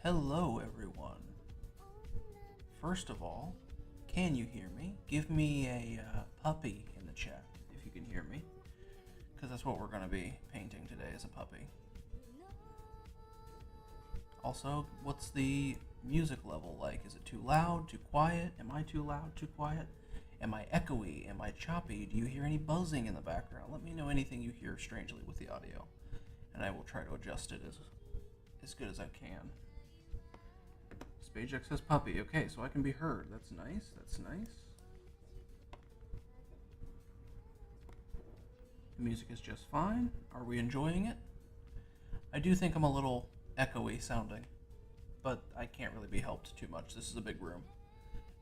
Hello, everyone. First of all, can you hear me? Give me a puppy in the chat if you can hear me, because that's what we're going to be painting today is a puppy. Also, what's the music level like? Is it too loud, too quiet? Am I too loud, too quiet? Am I echoey? Am I choppy? Do you hear any buzzing in the background? Let me know anything you hear strangely with the audio, and I will try to adjust it as good as I can. Spagex says puppy. Okay, so I can be heard. That's nice. That's nice. The music is just fine. Are we enjoying it? I do think I'm a little echoey sounding, but I can't really be helped too much. This is a big room,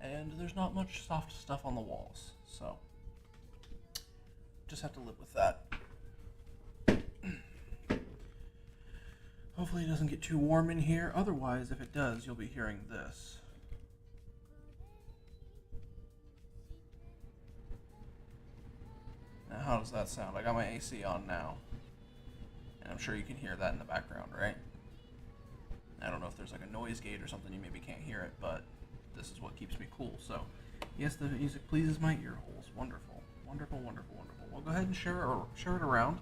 and there's not much soft stuff on the walls, so just have to live with that. Hopefully it doesn't get too warm in here. Otherwise, if it does, you'll be hearing this. Now, how does that sound? I got my AC on now, and I'm sure you can hear that in the background, right? I don't know if there's like a noise gate or something, you maybe can't hear it, but this is what keeps me cool. So, yes, the music pleases my ear holes. Wonderful, wonderful, wonderful, wonderful. Well, go ahead and share it around.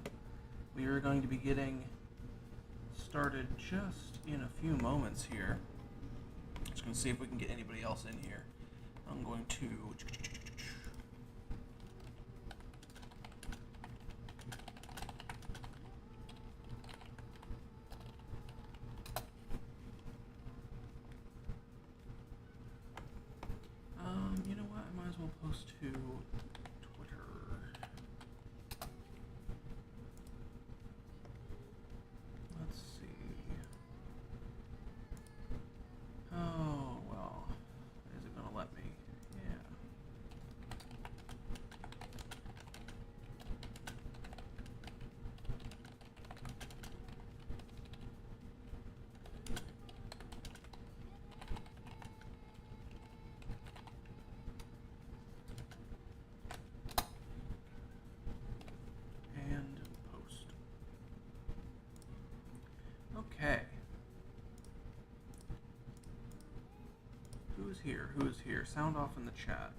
We are going to be getting started just in a few moments here. Just going to see if we can get anybody else in here. I'm going to post to Twitter. Let's see. Oh, well. Is it going to let me? Yeah. And post. Okay. Who's here? Who's here? Sound off in the chat.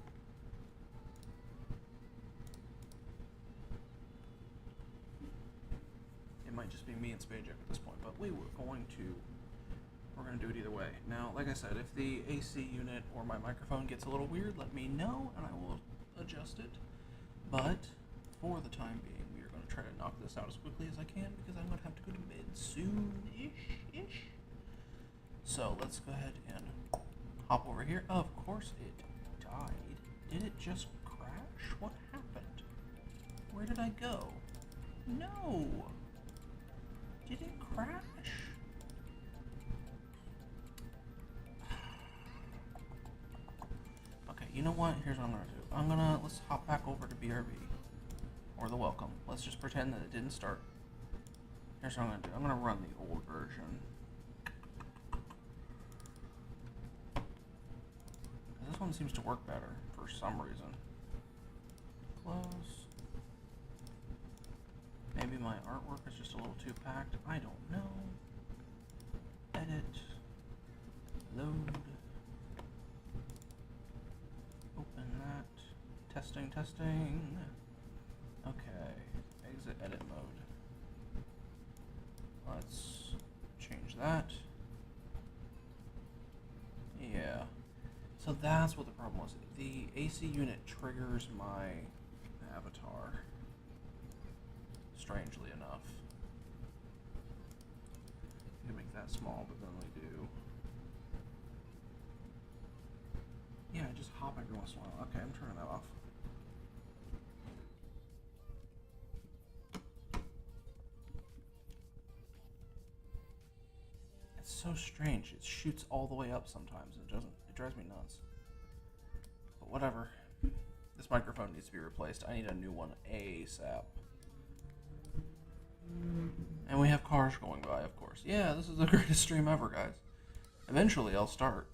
It might just be me and Spajek at this point, but we're going to do it either way. Now, like I said, if the AC unit or my microphone gets a little weird, let me know and I will adjust it. But for the time being, we are going to try to knock this out as quickly as I can because I'm going to have to go to bed soon-ish. So let's go ahead and hop over here. Of course it died. Did it just crash? What happened? Where did I go? No! Did it crash? Okay, you know what? Here's what I'm gonna do. Let's hop back over to BRB. Or the welcome. Let's just pretend that it didn't start. Here's what I'm gonna do. I'm gonna run the old version. This one seems to work better for some reason. Close. Maybe my artwork is just a little too packed. I don't know. Edit. Load. Open that. Testing. Okay. Exit edit mode. Let's change that. Yeah. So that's what the problem was. The AC unit triggers my avatar. Strangely enough. You can make that small, but then we do. Yeah, I just hop every once in a while. Okay, I'm turning that off. It's so strange. It shoots all the way up sometimes. It doesn't. It drives me nuts. But whatever. This microphone needs to be replaced. I need a new one ASAP. And we have cars going by, of course. Yeah, this is the greatest stream ever, guys. Eventually, I'll start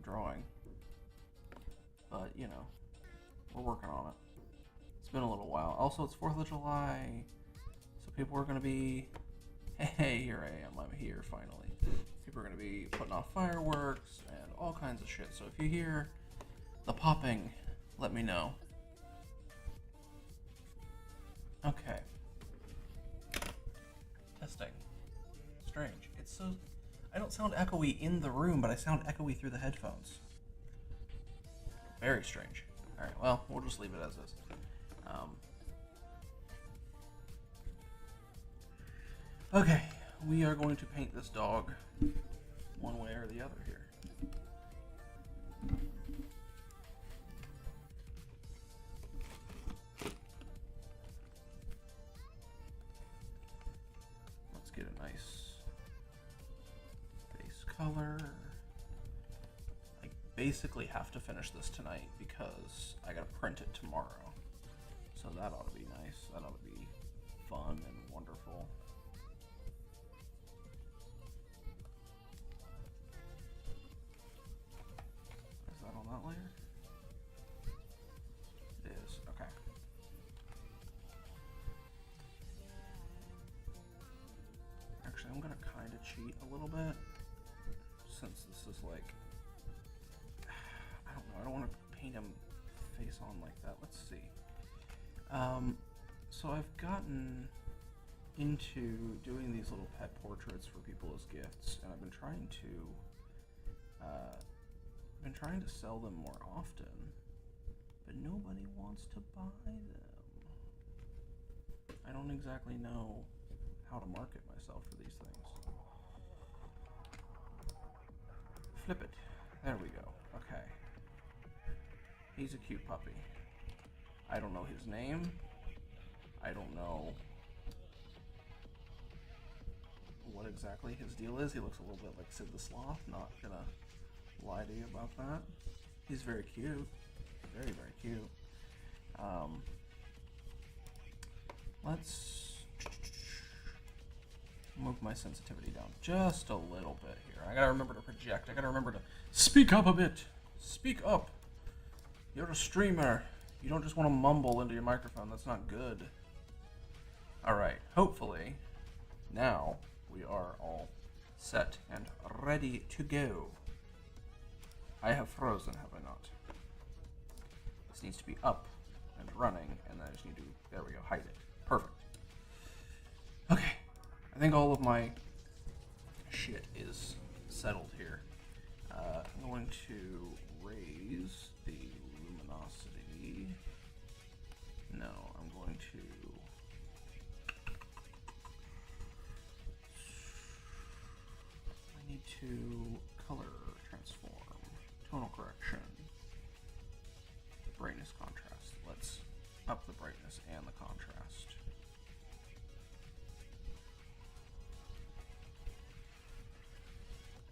drawing. But, you know, we're working on it. It's been a little while. Also, it's 4th of July, so people are going to be... Hey, here I am. I'm here, finally. People are going to be putting off fireworks and all kinds of shit. So if you hear the popping, let me know. Okay. Testing. Strange. It's so... I don't sound echoey in the room, but I sound echoey through the headphones. Very strange. Alright, well, we'll just leave it as is. Okay, we are going to paint this dog one way or the other here. Let's get a nice base color. I basically have to finish this tonight because I gotta print it tomorrow. So that ought to be nice. That ought to be fun and wonderful. Is that on that layer? It is. Okay. Actually, I'm gonna kind of cheat a little bit since this is like, I don't know, I don't want to paint him face on like that. Let's see. So I've gotten into doing these little pet portraits for people as gifts, and I've been trying to sell them more often, but nobody wants to buy them. I don't exactly know how to market myself for these things. Flip it. There we go. Okay. He's a cute puppy. I don't know his name. I don't know what exactly his deal is. He looks a little bit like Sid the Sloth. Not gonna lie to you about that. He's very cute. Very, very cute. Let's move my sensitivity down just a little bit here. I gotta remember to project. I gotta remember to speak up a bit. Speak up. You're a streamer. You don't just want to mumble into your microphone. That's not good. Alright, hopefully, now we are all set and ready to go. I have frozen, have I not? This needs to be up and running, and then I just need to, there we go, hide it. Perfect. Okay, I think all of my shit is settled here. I'm going to raise the luminosity. No, I'm going to... I need to color transform, tonal correction, brightness contrast. Let's up the brightness and the contrast.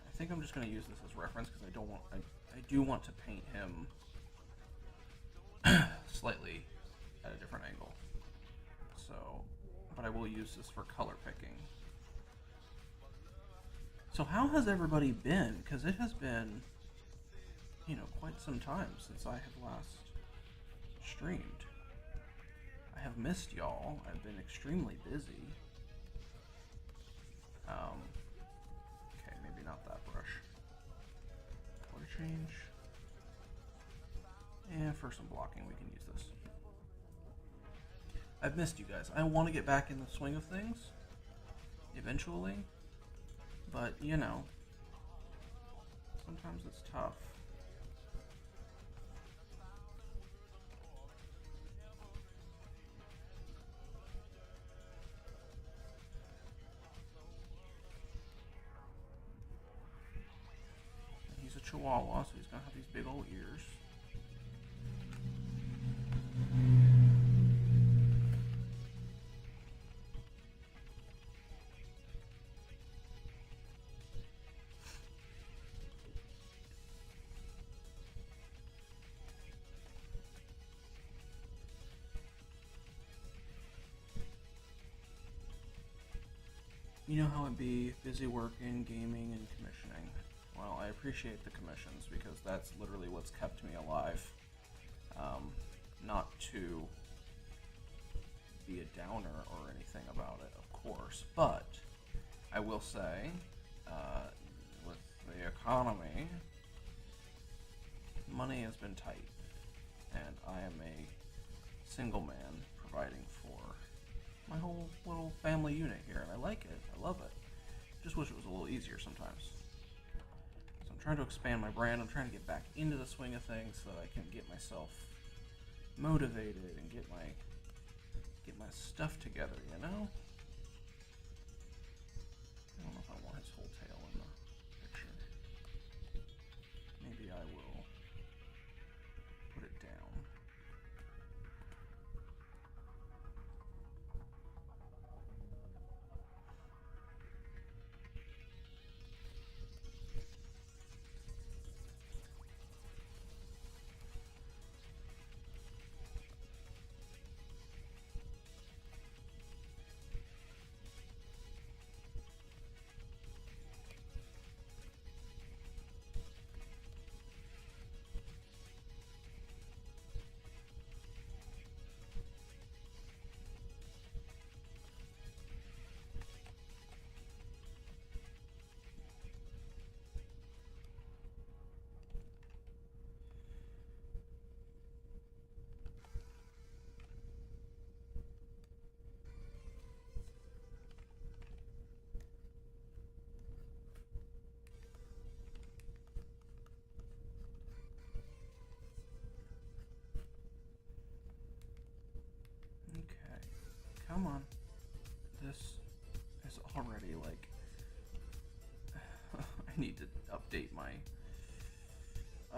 I think I'm just going to use this as reference because I don't want, I do want to paint him slightly at a different angle. So, but I will use this for color picking. So how has everybody been? Because it has been, you know, quite some time since I have last streamed. I have missed y'all. I've been extremely busy. Okay, maybe not that brush. Color change. And for some blocking, we can use this. I've missed you guys. I want to get back in the swing of things eventually, but you know, sometimes it's tough. And he's a Chihuahua, so he's gonna have these big old ears. You know how it'd be, busy working, gaming, and commissioning. Well, I appreciate the commissions because that's literally what's kept me alive. Not to be a downer or anything about it, of course, but I will say, with the economy, money has been tight, and I am a single man providing for my whole little family unit here, and I like it. I love it. Just wish it was a little easier sometimes. So I'm trying to expand my brand. I'm trying to get back into the swing of things so that I can get myself motivated and get my stuff together, you know? I don't know if I want his whole tail in the picture. Maybe I will put it down.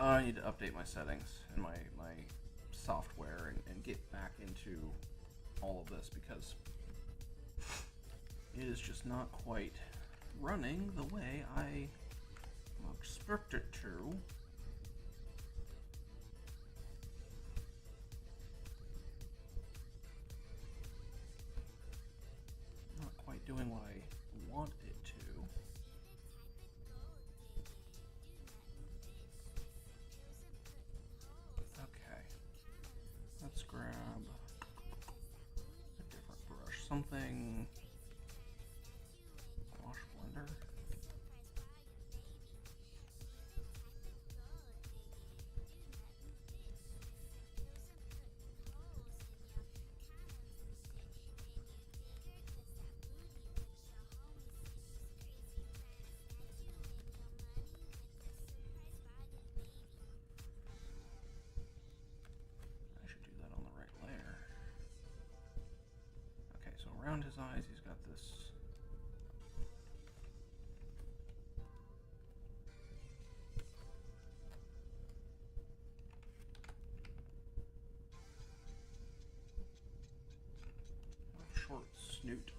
I need to update my settings and my software and get back into all of this because it is just not quite running the way I expect it to. Not quite doing what I want it to. Okay. Let's grab a different brush. Something. Wash blender. Around his eyes, he's got this short snoot.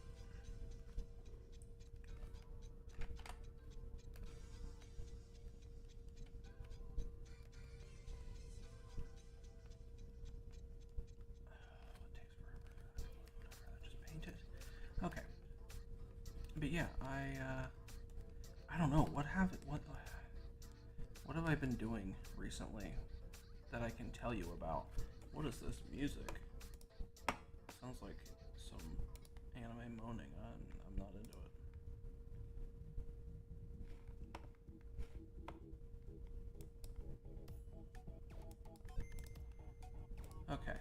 Okay, but yeah, I don't know what have I been doing recently that I can tell you about. What is this music? Sounds like some anime moaning. I'm not into it. Okay.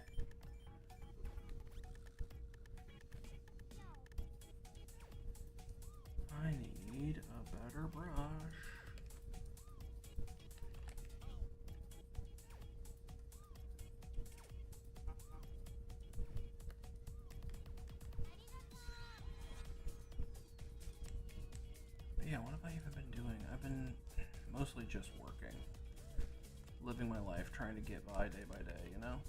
I need a better brush. But yeah, what have I even been doing? I've been mostly just working. Living my life, trying to get by day by day, you know?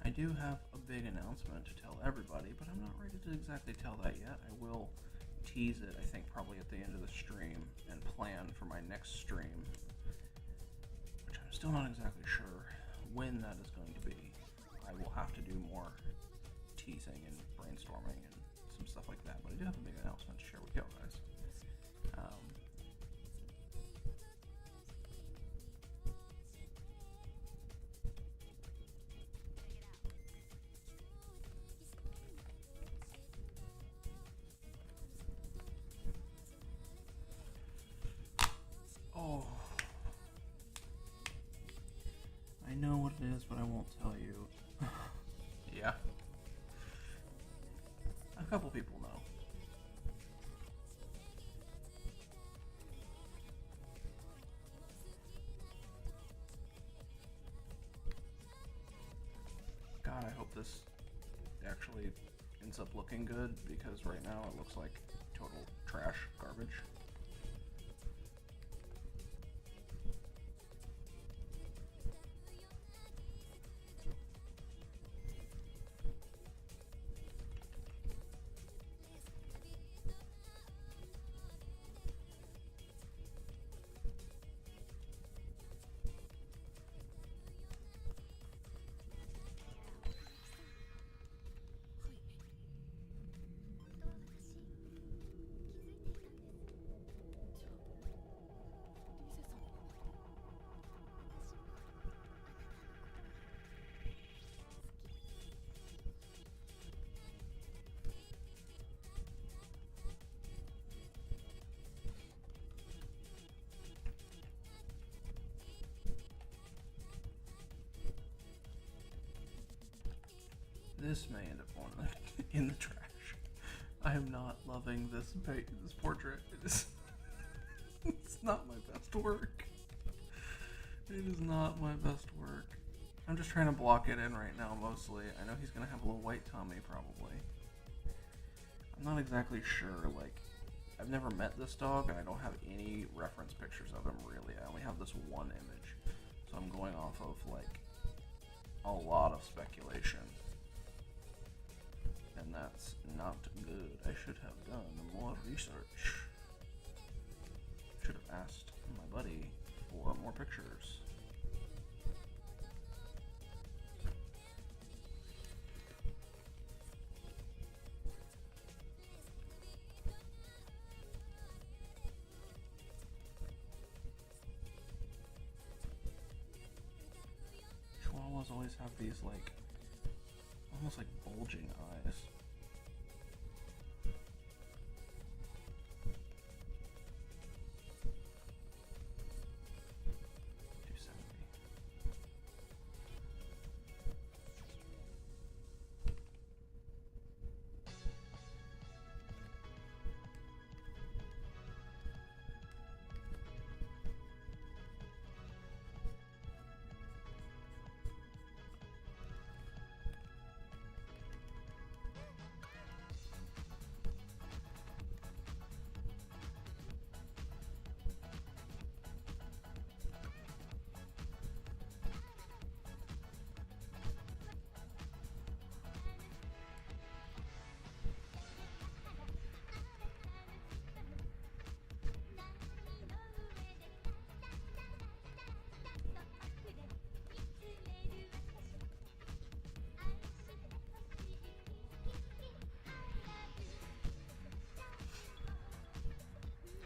I do have a big announcement to tell everybody, but I'm not ready to exactly tell that yet. I will tease it, I think, probably at the end of the stream and plan for my next stream, which I'm still not exactly sure when that is going to be. I will have to do more teasing and brainstorming and some stuff like that, but I do have a big announcement to share with you guys. Oh, I know what it is, but I won't tell you. Yeah. A couple people know. God, I hope this actually ends up looking good, because right now it looks like total trash, garbage. This may end up going in the trash. I am not loving this portrait. It is. It's not my best work. It is not my best work. I'm just trying to block it in right now mostly. I know he's gonna have a little white tummy probably. I'm not exactly sure like I've never met this dog, and I don't have any reference pictures of him, really. I only have this one image. So I'm going off of, like, a lot of speculation. And that's not good. I should have done more research. Should have asked my buddy for more pictures. Chihuahuas always have these, like, almost like bulging eyes.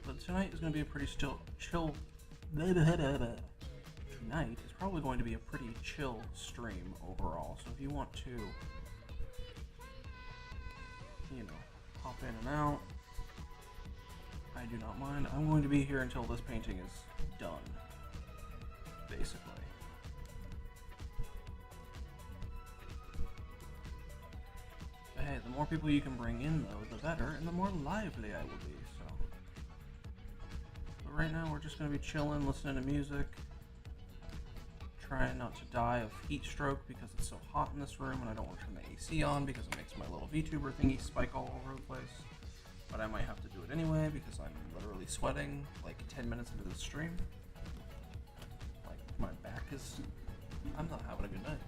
But tonight is going to be a pretty chill. Tonight is probably going to be a pretty chill stream overall. So if you want to, you know, hop in and out, I do not mind. I'm going to be here until this painting is done, basically. But hey, the more people you can bring in, though, the better, and the more lively I will be. Right now we're just going to be chilling, listening to music, trying not to die of heat stroke because it's so hot in this room, and I don't want to turn the AC on because it makes my little VTuber thingy spike all over the place. But I might have to do it anyway because I'm literally sweating like 10 minutes into the stream. Like, my back is... I'm not having a good night.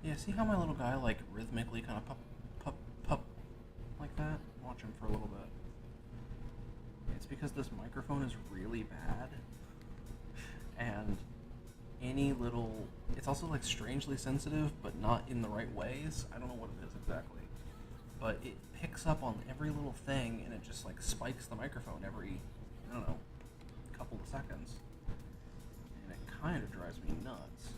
Yeah, see how my little guy, like, rhythmically kind of pup, like that? Watch him for a little bit. It's because this microphone is really bad, and any little... It's also, like, strangely sensitive, but not in the right ways. I don't know what it is exactly. But it picks up on every little thing, and it just, like, spikes the microphone every, I don't know, couple of seconds. And it kind of drives me nuts.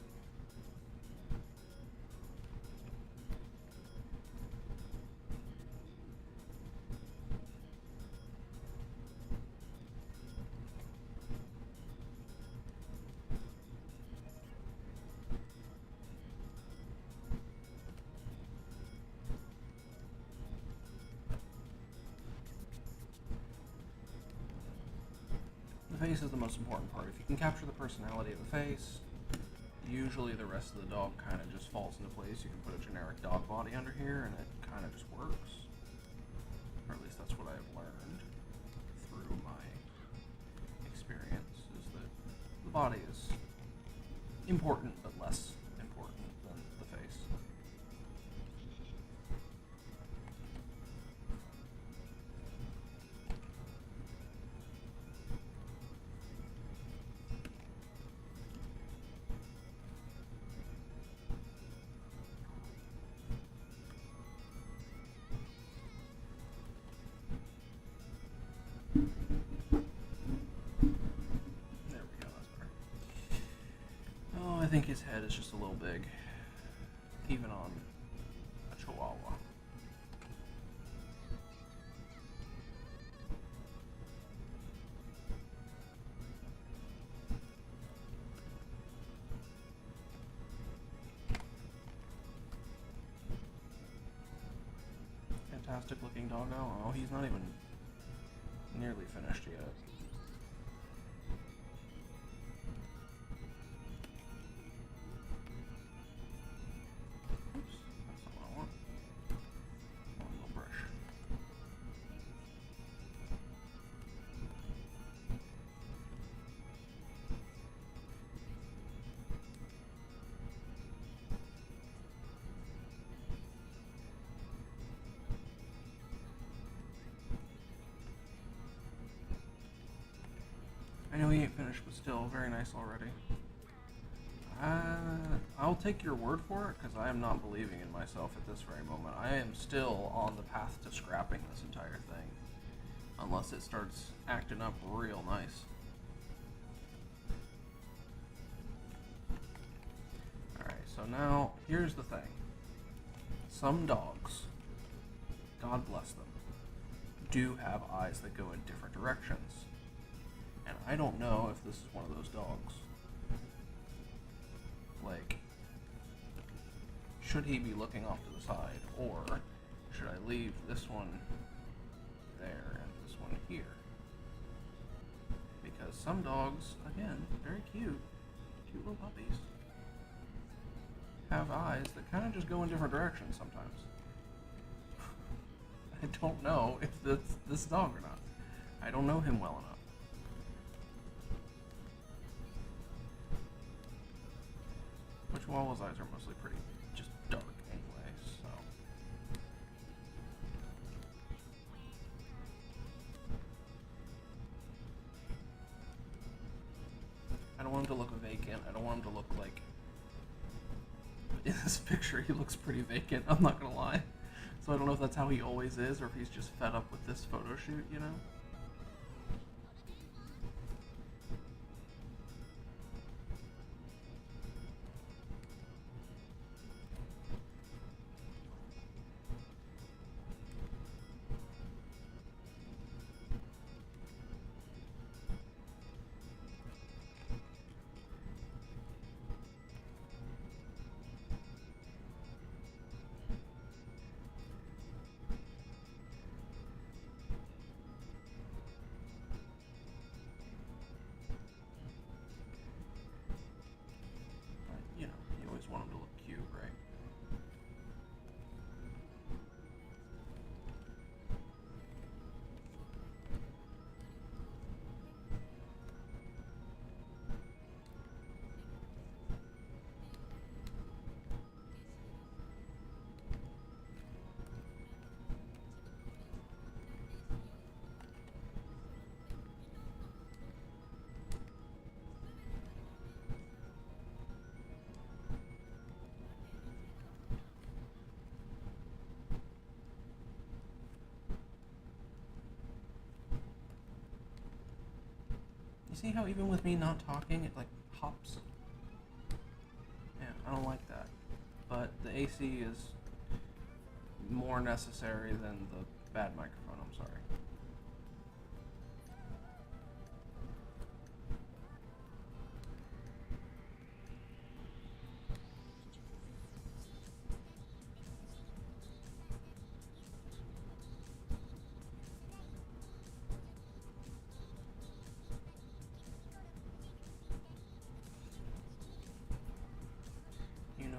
face is the most important part. If you can capture the personality of the face, usually the rest of the dog kind of just falls into place. You can put a generic dog body under here and it kind of just works. Or at least that's what I've learned through my experience, is that the body is important but less important than the face. I think his head is just a little big, even on a Chihuahua. Fantastic looking doggo. Oh, he's not even nearly finished yet. I know he ain't finished, but still, very nice already. I'll take your word for it, because I am not believing in myself at this very moment. I am still on the path to scrapping this entire thing, unless it starts acting up real nice. Alright, so now, here's the thing. Some dogs, God bless them, do have eyes that go in different directions. And I don't know if this is one of those dogs. Like, should he be looking off to the side, or should I leave this one there and this one here? Because some dogs, again, very cute little puppies, have eyes that kind of just go in different directions sometimes. I don't know if that's this dog or not. I don't know him well enough. Chihuahua's eyes are mostly pretty just dark anyway, so. I don't want him to look vacant. I don't want him to look like, in this picture he looks pretty vacant, I'm not gonna lie. So I don't know if that's how he always is or if he's just fed up with this photo shoot, you know? Want him to look cute, right? You see how even with me not talking, it like hops? Yeah, I don't like that. But the AC is more necessary than the bad microphone, I'm sorry.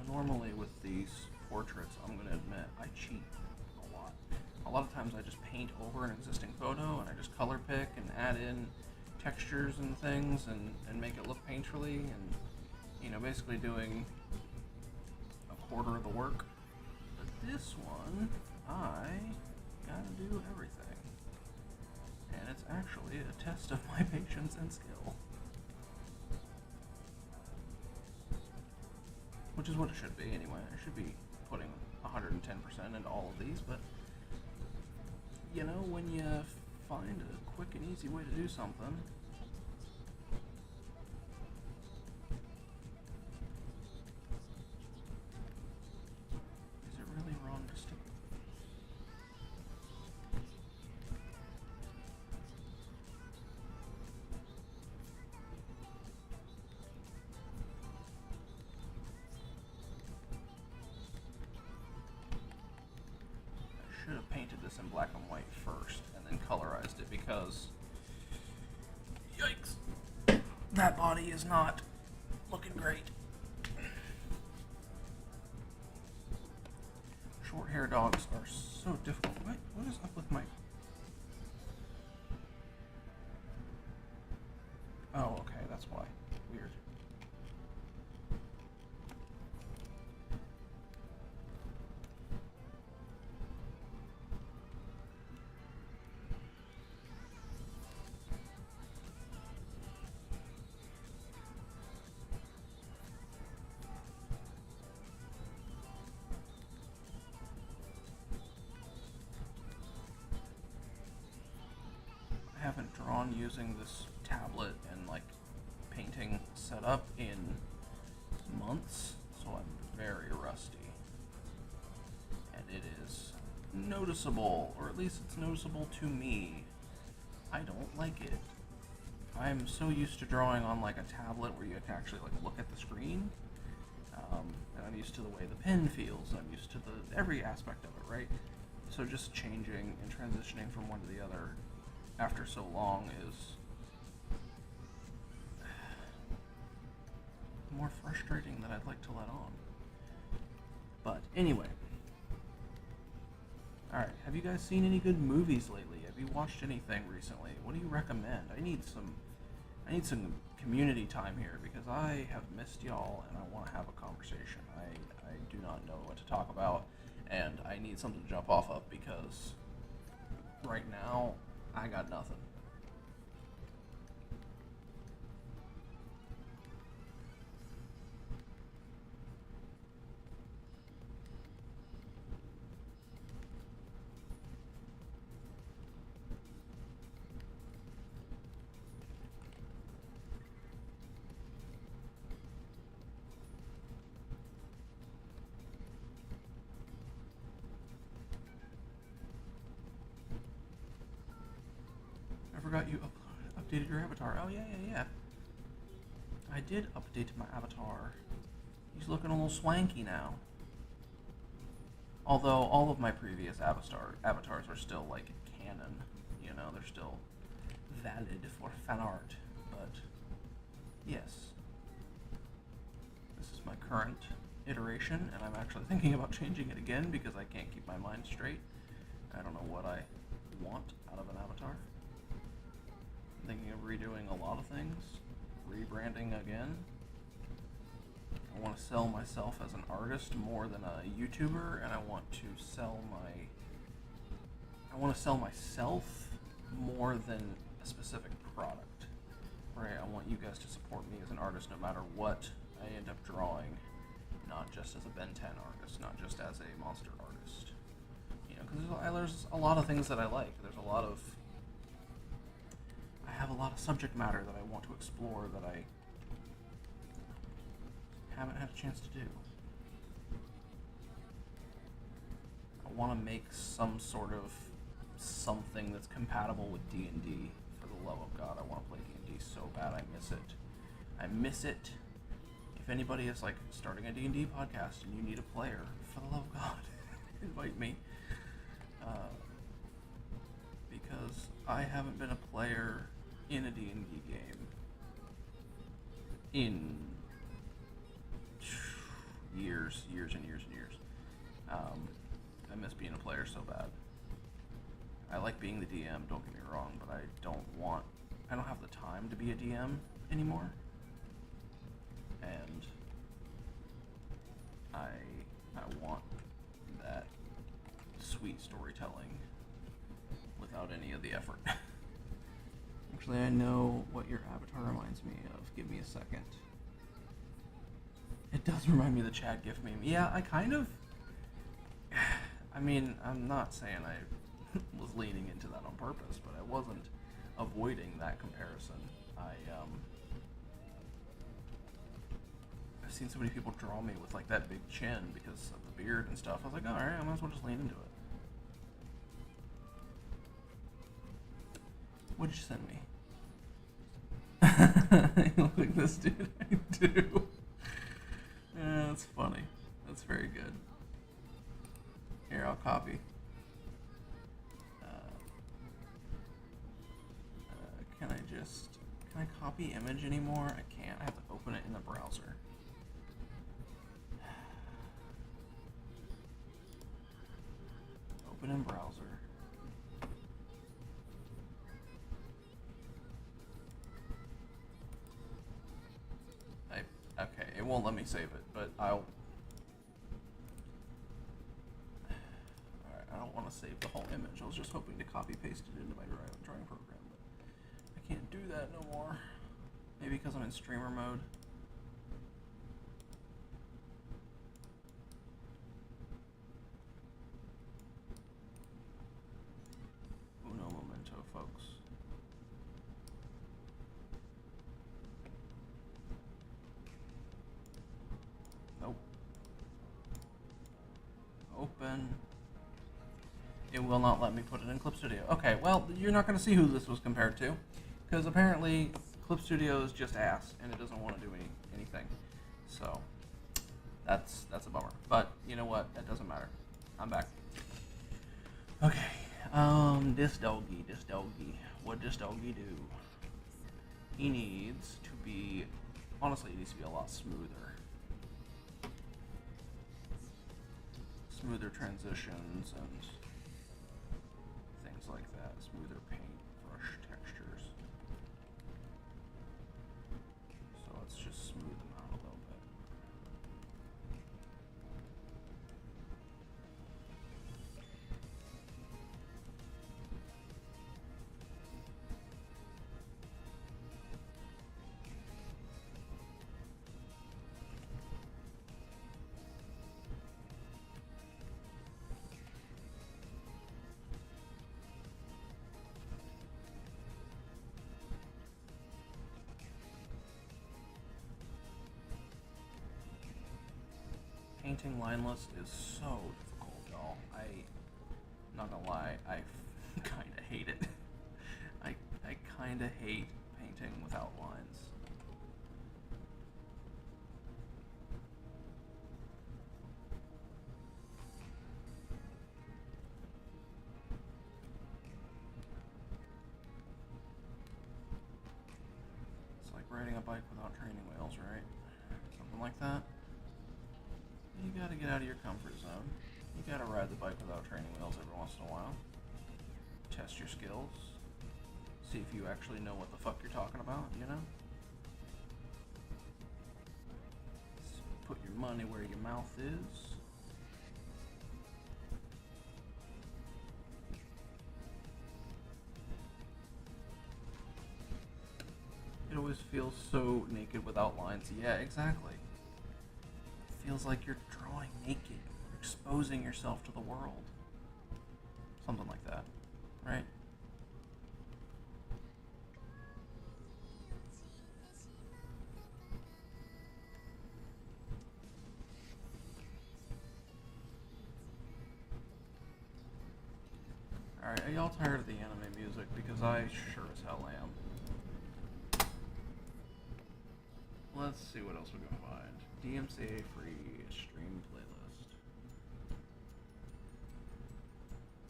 normally with these portraits, I'm going to admit, I cheat a lot. A lot of times I just paint over an existing photo and I just color pick and add in textures and things and make it look painterly and, basically doing a quarter of the work. But this one, I gotta do everything. And it's actually a test of my patience and skill. Which is what it should be anyway. I should be putting 110% into all of these, but when you find a quick and easy way to do something, is it really wrong to stick? Should have painted this in black and white first and then colorized it because, yikes, that body is not looking great. Short hair dogs are so difficult. What is up with my... Oh, okay, that's why. Weird. I haven't drawn using this tablet and painting setup in months, so I'm very rusty. And it is noticeable, or at least it's noticeable to me. I don't like it. I'm so used to drawing on a tablet where you can actually look at the screen. And I'm used to the way the pen feels. I'm used to every aspect of it, right? So just changing and transitioning from one to the other after so long is more frustrating than I'd like to let on. But anyway. Alright, have you guys seen any good movies lately? Have you watched anything recently? What do you recommend? I need some community time here because I have missed y'all and I want to have a conversation. I do not know what to talk about and I need something to jump off of because right now I got nothing. I forgot you updated your avatar. Oh yeah. I did update my avatar. He's looking a little swanky now. Although all of my previous avatars are still canon, they're still valid for fan art. But yes, this is my current iteration, and I'm actually thinking about changing it again because I can't keep my mind straight. I don't know what I want out of an avatar. I'm thinking of redoing a lot of things, rebranding again. I want to sell myself as an artist more than a YouTuber, and I want to sell myself more than a specific product. Right? I want you guys to support me as an artist no matter what I end up drawing, not just as a Ben 10 artist, not just as a monster artist. Because there's a lot of things that I like. I have a lot of subject matter that I want to explore that I haven't had a chance to do. I want to make some sort of something that's compatible with D&D. For the love of God, I want to play D&D so bad. I miss it. If anybody is starting a D&D podcast and you need a player, for the love of God, invite me. Because I haven't been a player in a D&D game in years and years and years. I miss being a player so bad. I like being the DM, don't get me wrong, but I don't have the time to be a DM anymore. And I want that sweet storytelling without any of the effort. Actually, I know what your avatar reminds me of. Give me a second. It does remind me of the Chad GIF meme. Yeah, I kind of... I mean, I'm not saying I was leaning into that on purpose, but I wasn't avoiding that comparison. I've seen so many people draw me with like that big chin because of the beard and stuff. I was like, oh, alright, I might as well just lean into it. What did you send me? You look like this dude. I do. Yeah, that's funny. That's very good. Here, I'll copy. Can I copy image anymore? I can't. I have to open it in the browser. Open in browser. Okay, it won't let me save it, but Alright, I don't want to save the whole image. I was just hoping to copy paste it into my drawing program, but I can't do that no more. Maybe because I'm in streamer mode. Uno momento, folks. Nope. Open. It will not let me put it in Clip Studio. Okay, well, you're not going to see who this was compared to, because apparently Clip Studio is just ass, and it doesn't want to do anything. So, that's a bummer. But, you know what? That doesn't matter. I'm back. Okay, this doggy. What does doggy do? He needs to be, honestly, he needs to be a lot smoother. Smoother transitions and things like that. Smoother paint brush textures. So let's just smooth them out a little bit. Painting lineless is so difficult, y'all. I'm not gonna lie, I kinda hate it. I kinda hate painting without lines. It's like riding a bike without training wheels, right? Something like that. You gotta get out of your comfort zone. You gotta ride the bike without training wheels every once in a while. Test your skills. See if you actually know what the fuck you're talking about, you know? Put your money where your mouth is. It always feels so naked without lines. Yeah, exactly. Feels like you're drawing naked, you're exposing yourself to the world. Something like that, right? Alright, are y'all tired of the anime music? Because I sure as hell am. Let's see what else we can find. DMCA free stream playlist.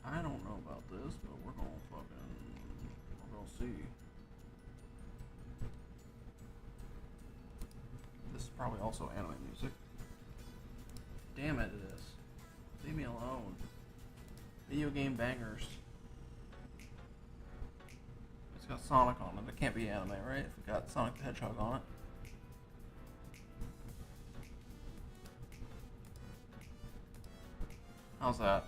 I don't know about this, but we're gonna see. This is probably also anime music. Video game bangers. It's got Sonic on it. It can't be anime, right? If it got Sonic the Hedgehog on it. How's that?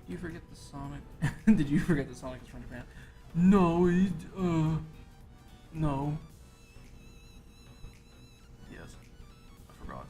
Did you forget the Sonic? Did you forget the Sonic is from Japan? No, no. Yes, I forgot.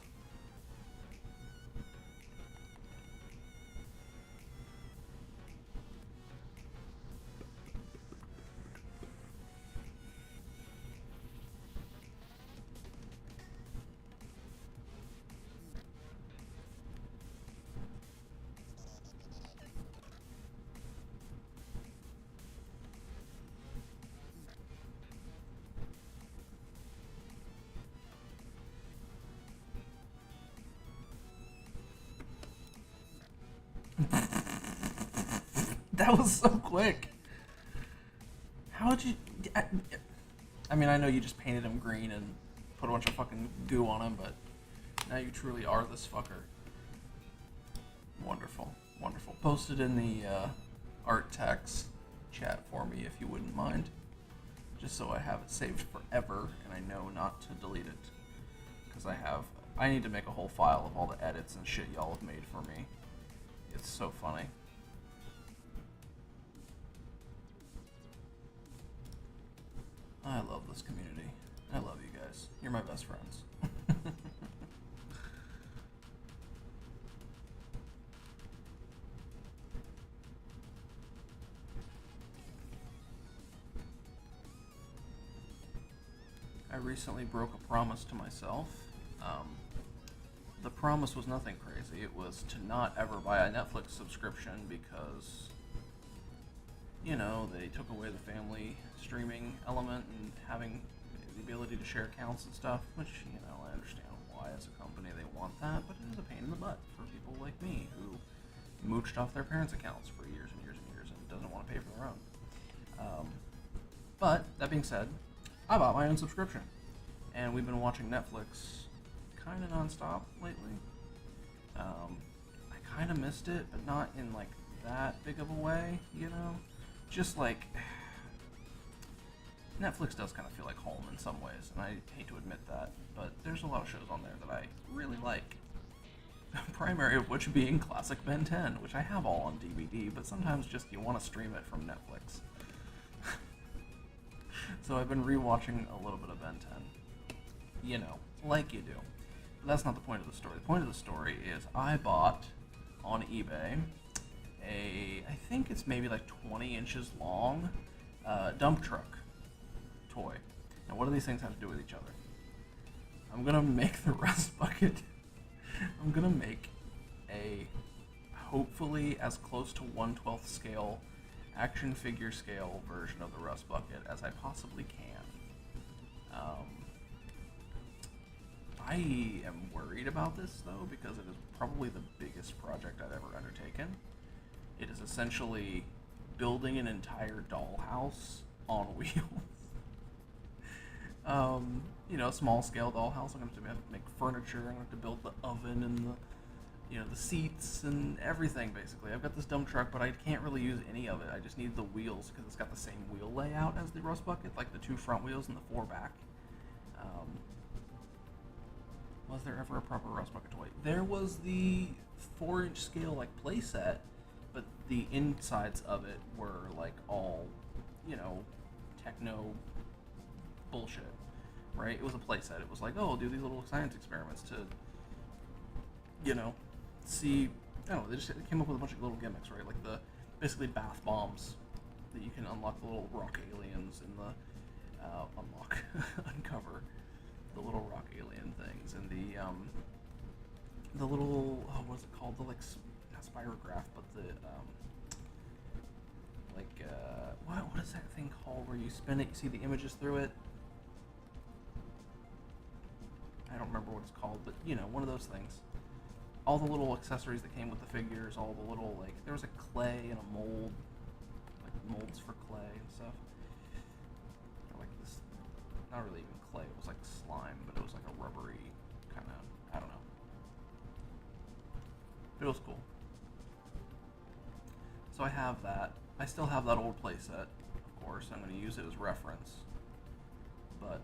That was so quick. How would you? I mean, I know you just painted him green and put a bunch of fucking goo on him, but now you truly are this fucker. Wonderful, wonderful. Post it in the art text chat for me if you wouldn't mind, just so I have it saved forever and I know not to delete it. Because I need to make a whole file of all the edits and shit y'all have made for me. It's so funny. I love this community. I love you guys. You're my best friends. I recently broke a promise to myself. The promise was nothing crazy. It was to not ever buy a Netflix subscription because, you know, they took away the family streaming element and having the ability to share accounts and stuff, which, you know, I understand why as a company they want that, but it is a pain in the butt for people like me who mooched off their parents' accounts for years and years and years and doesn't want to pay for their own. But, that being said, I bought my own subscription, and we've been watching Netflix kind of nonstop lately. I kind of missed it, but not in like that big of a way, you know? Just like, Netflix does kind of feel like home in some ways, and I hate to admit that, but there's a lot of shows on there that I really like. Primary of which being classic Ben 10, which I have all on DVD, but sometimes just you want to stream it from Netflix. So I've been rewatching a little bit of Ben 10. You know, like you do. But that's not the point of the story. The point of the story is I bought on eBay I think it's maybe like 20 inches long, dump truck toy. Now what do these things have to do with each other? I'm gonna make the rust bucket. I'm gonna make a hopefully as close to 1/12 scale action figure scale version of the rust bucket as I possibly can. I am worried about this though because it is probably the biggest project I've ever undertaken. It is essentially building an entire dollhouse on wheels. You know, small scale dollhouse. I'm going to have to make furniture. I'm going to have to build the oven and the seats and everything basically. I've got this dump truck, but I can't really use any of it. I just need the wheels because it's got the same wheel layout as the rust bucket, like the 2 front wheels and the 4 back. Was there ever a proper rust bucket toy? There was the 4-inch scale like playset, but the insides of it were like all, techno bullshit, right? It was a playset. It was like, oh, I'll do these little science experiments to, see. I don't know. They came up with a bunch of little gimmicks, right? Like the basically bath bombs that you can unlock the little rock aliens in the uncover the little rock alien things, and the little what is it called? The not spirograph, but the what is that thing called where you spin it, you see the images through it? I don't remember what it's called, but one of those things. all the little accessories that came with the figures, all the little, like, there was a clay and a mold, like molds for clay and stuff. Or like this, not really even clay, it was like slime, but it was like a rubbery kind of, I don't know. It was cool. So I have that. I still have that old playset, of course. I'm going to use it as reference. But,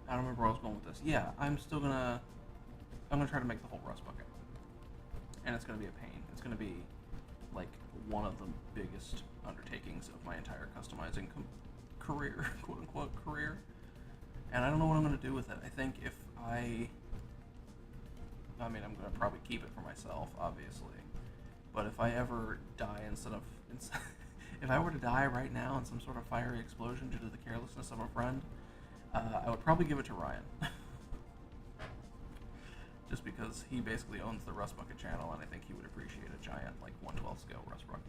I don't remember where I was going with this. Yeah, I'm gonna try to make the whole rust bucket. And it's gonna be a pain. It's gonna be, like, one of the biggest undertakings of my entire customizing career, quote-unquote career. And I don't know what I'm gonna do with it. I think if I'm gonna probably keep it for myself, obviously. But if I ever die if I were to die right now in some sort of fiery explosion due to the carelessness of a friend, I would probably give it to Ryan. Just because he basically owns the Rust Bucket channel, and I think he would appreciate a giant, like, 1/12 scale Rust Bucket.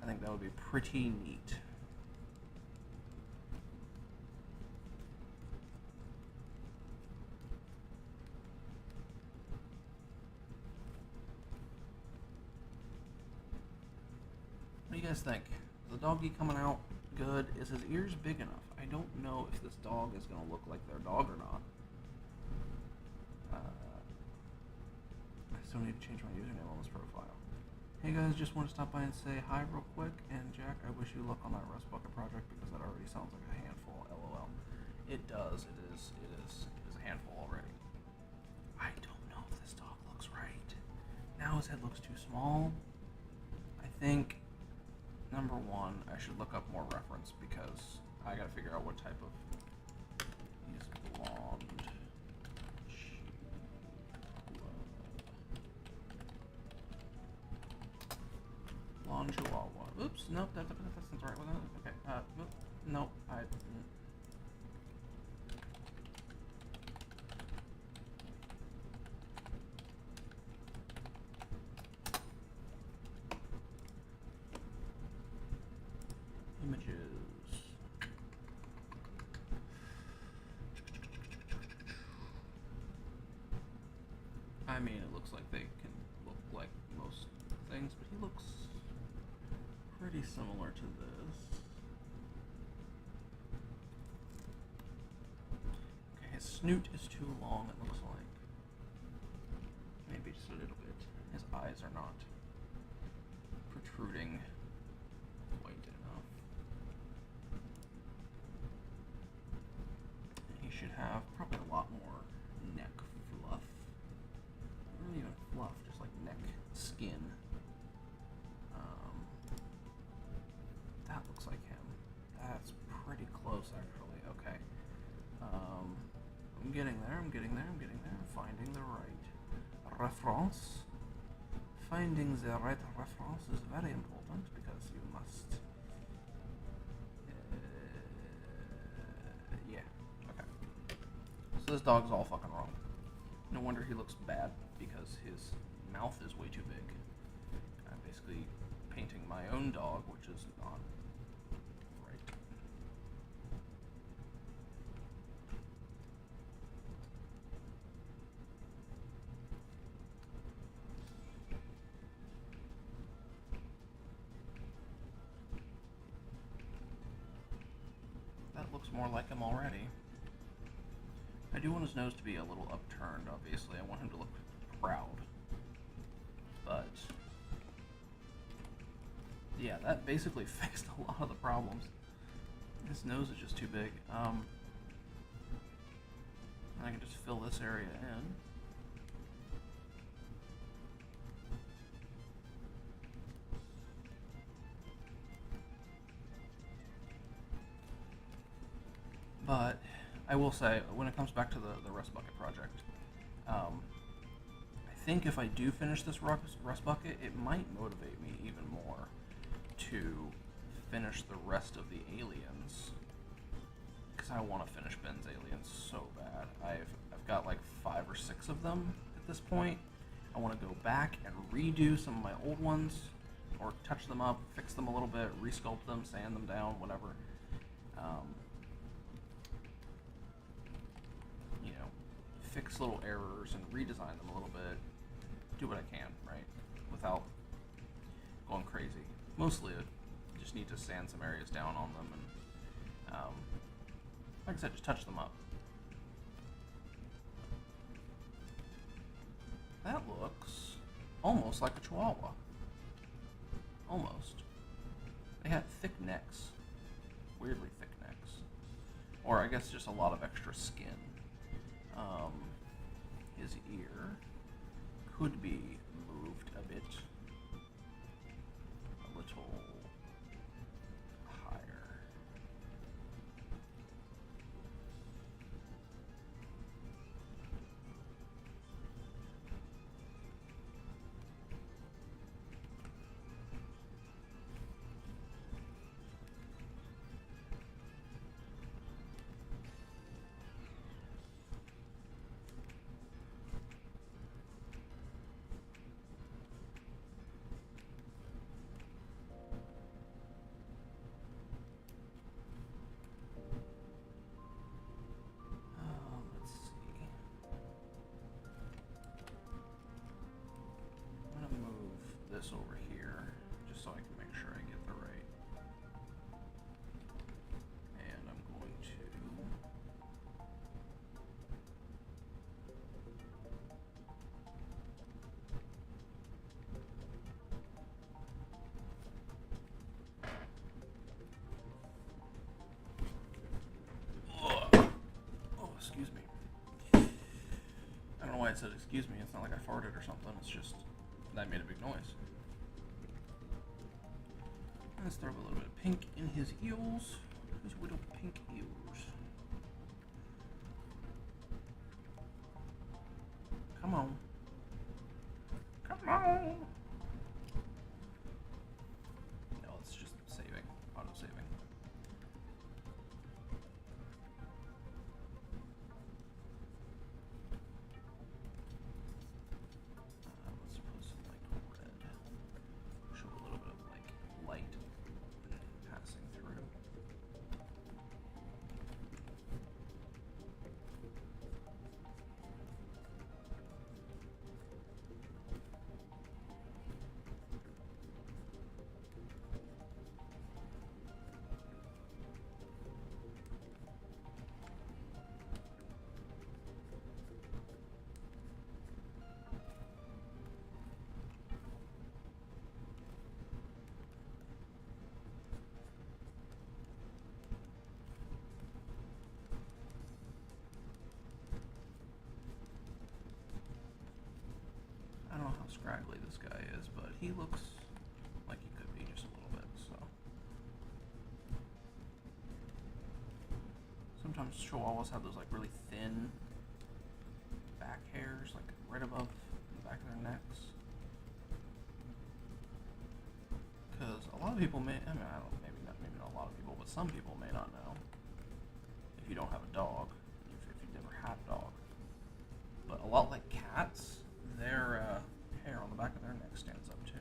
I think that would be pretty neat. What do you guys think? Is the doggy coming out good? Is his ears big enough? I don't know if this dog is going to look like their dog or not. I still need to change my username on this profile. Hey guys, just want to stop by and say hi real quick. And Jack, I wish you luck on that Rust Bucket project because that already sounds like a handful. LOL. It does. It is a handful already. I don't know if this dog looks right. Now his head looks too small. I think, number one, I should look up more reference because I gotta figure out what type of. He's blonde. Blonde Chihuahua. Oops, nope, that's not the right one. Okay, nope, images. I mean, it looks like they can look like most things, but he looks pretty similar to this. Okay, his snoot is too long, it looks like. Maybe just a little bit. His eyes are not protruding quite enough. He should have probably a lot more neck fluff. Not really even fluff, just like neck skin. That looks like him. That's pretty close, actually. Okay. I'm getting there. I'm finding the right reference. Finding the right reference is very important because you must. Yeah. Okay. So this dog's all fucking wrong. No wonder he looks bad because his mouth is way too big. I'm basically painting my own dog, which is not right. That looks more like him already. I do want his nose to be a little upturned, obviously. I want him to look proud. But yeah, that basically fixed a lot of the problems. His nose is just too big. I can just fill this area in. But I will say, when it comes back to the Rust Bucket project, I think if I do finish this Rust Bucket, it might motivate me even more to finish the rest of the aliens, because I want to finish Ben's aliens so bad. I've got like 5 or 6 of them at this point. I want to go back and redo some of my old ones, or touch them up, fix them a little bit, resculpt them, sand them down, whatever. fix little errors and redesign them a little bit, do what I can, right? Without going crazy. Mostly, I just need to sand some areas down on them and, like I said, just touch them up. That looks almost like a Chihuahua. Almost. They had thick necks. Weirdly thick necks. Or I guess just a lot of extra skin. His ear could be moved a bit. A little higher. Over here, just so I can make sure I get the right. And I'm going to oh, excuse me. I don't know why it said excuse me. It's not like I farted or something. It's just that made a big noise. Let's throw a little bit of pink in his ears. His little pink ears. Come on. Come on. No, it's just saving. Auto saving. Let's put some like red. Show a little bit of like light passing through. I don't know how scraggly this guy is, but he looks like he could be just a little bit, so. Sometimes Chihuahuas have those like really thin back hairs, like right above the back of their necks. Because a lot of people may, I mean, I don't, maybe not a lot of people, but some people may not know, if you don't have a dog, if you've never had a dog. But a lot like cats, their hair on the back of their neck stands up too.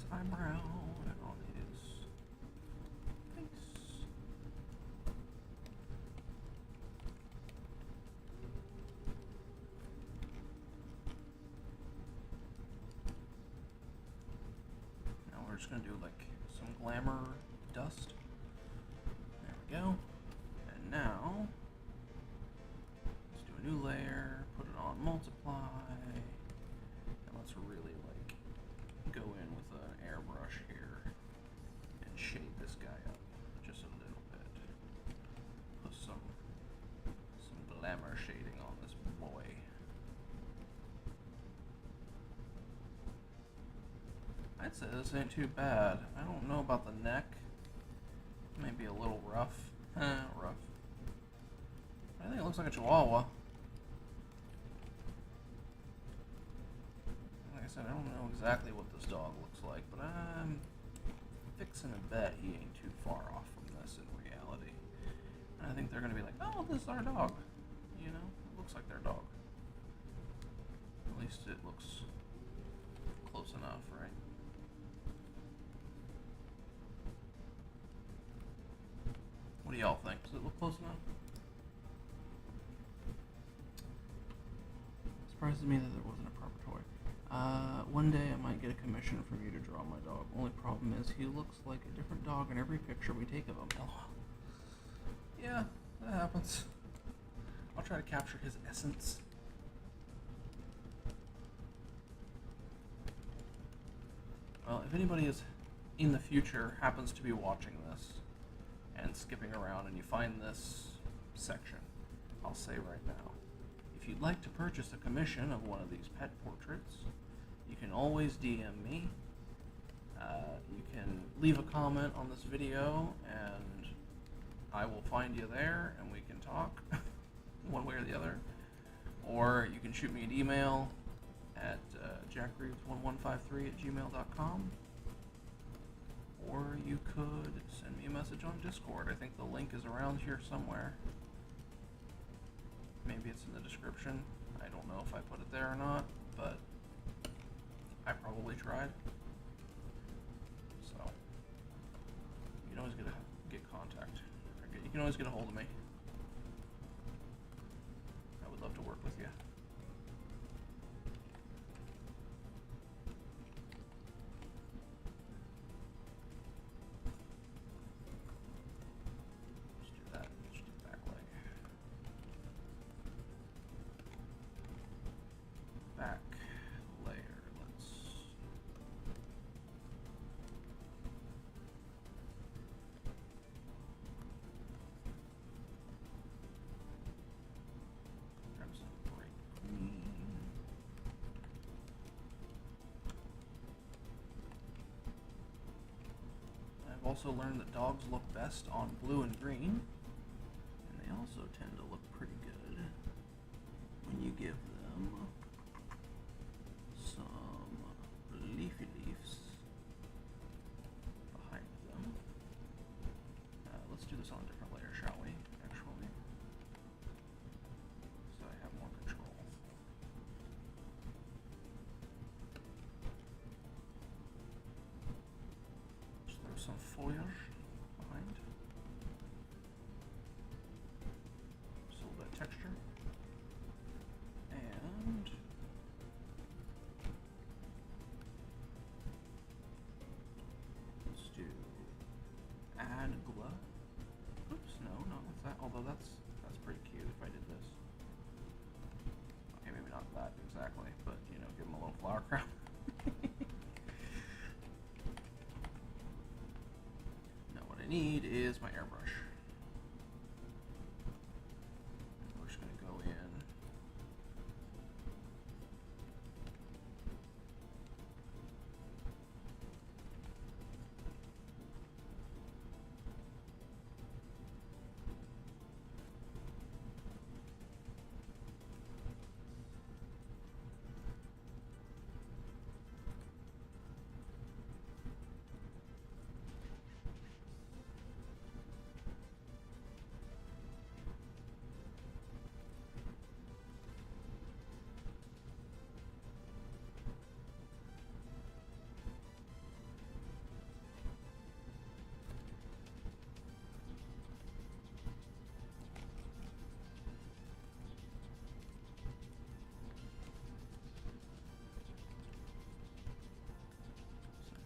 Eyebrow and on his face. Now we're just going to do like some glamour dust. There we go. And now let's do a new layer, put it on multiply, and let's really like go in with an airbrush here and shade this guy up just a little bit. Put some glamour shading on this boy. I'd say this ain't too bad. I don't know about the neck. Maybe a little rough. Rough. I think it looks like a Chihuahua. Like I said, I don't know exactly what this dog looks like, but I'm fixing to bet he ain't too far off from this in reality. And I think they're going to be like, oh, this is our dog. You know, it looks like their dog. At least it looks close enough, right? What do y'all think? Does it look close enough? Surprises me that there wasn't a proper toy. One day I might get a commission from you to draw my dog. Only problem is he looks like a different dog in every picture we take of him. Yeah, that happens. I'll try to capture his essence. Well, if anybody is in the future happens to be watching this and skipping around and you find this section, I'll say right now, if you'd like to purchase a commission of one of these pet portraits, you can always DM me. You can leave a comment on this video and I will find you there and we can talk one way or the other. Or you can shoot me an email at jackreeves1153@gmail.com, or you could send me a message on Discord. I think the link is around here somewhere. Maybe it's in the description. I don't know if I put it there or not, but I probably tried. So you can always get contact. You can always get a hold of me. I would love to work with you. Let's do that. Let's do back leg. Back layer. Let's grab some bright green. I've also learned that dogs look best on blue and green, and they also tend to look pretty good when you give them some leafy leaves behind them. Let's do this on a different layer, shall we? Actually, so I have more control. Just throw some foliage behind. Just a little bit of texture. And let's do add glow. Oops, no, not with that. Although that's pretty cute if I did this. Okay, maybe not that exactly, but you know, give him a little flower crown. Now what I need is my airbrush. We're just gonna go in.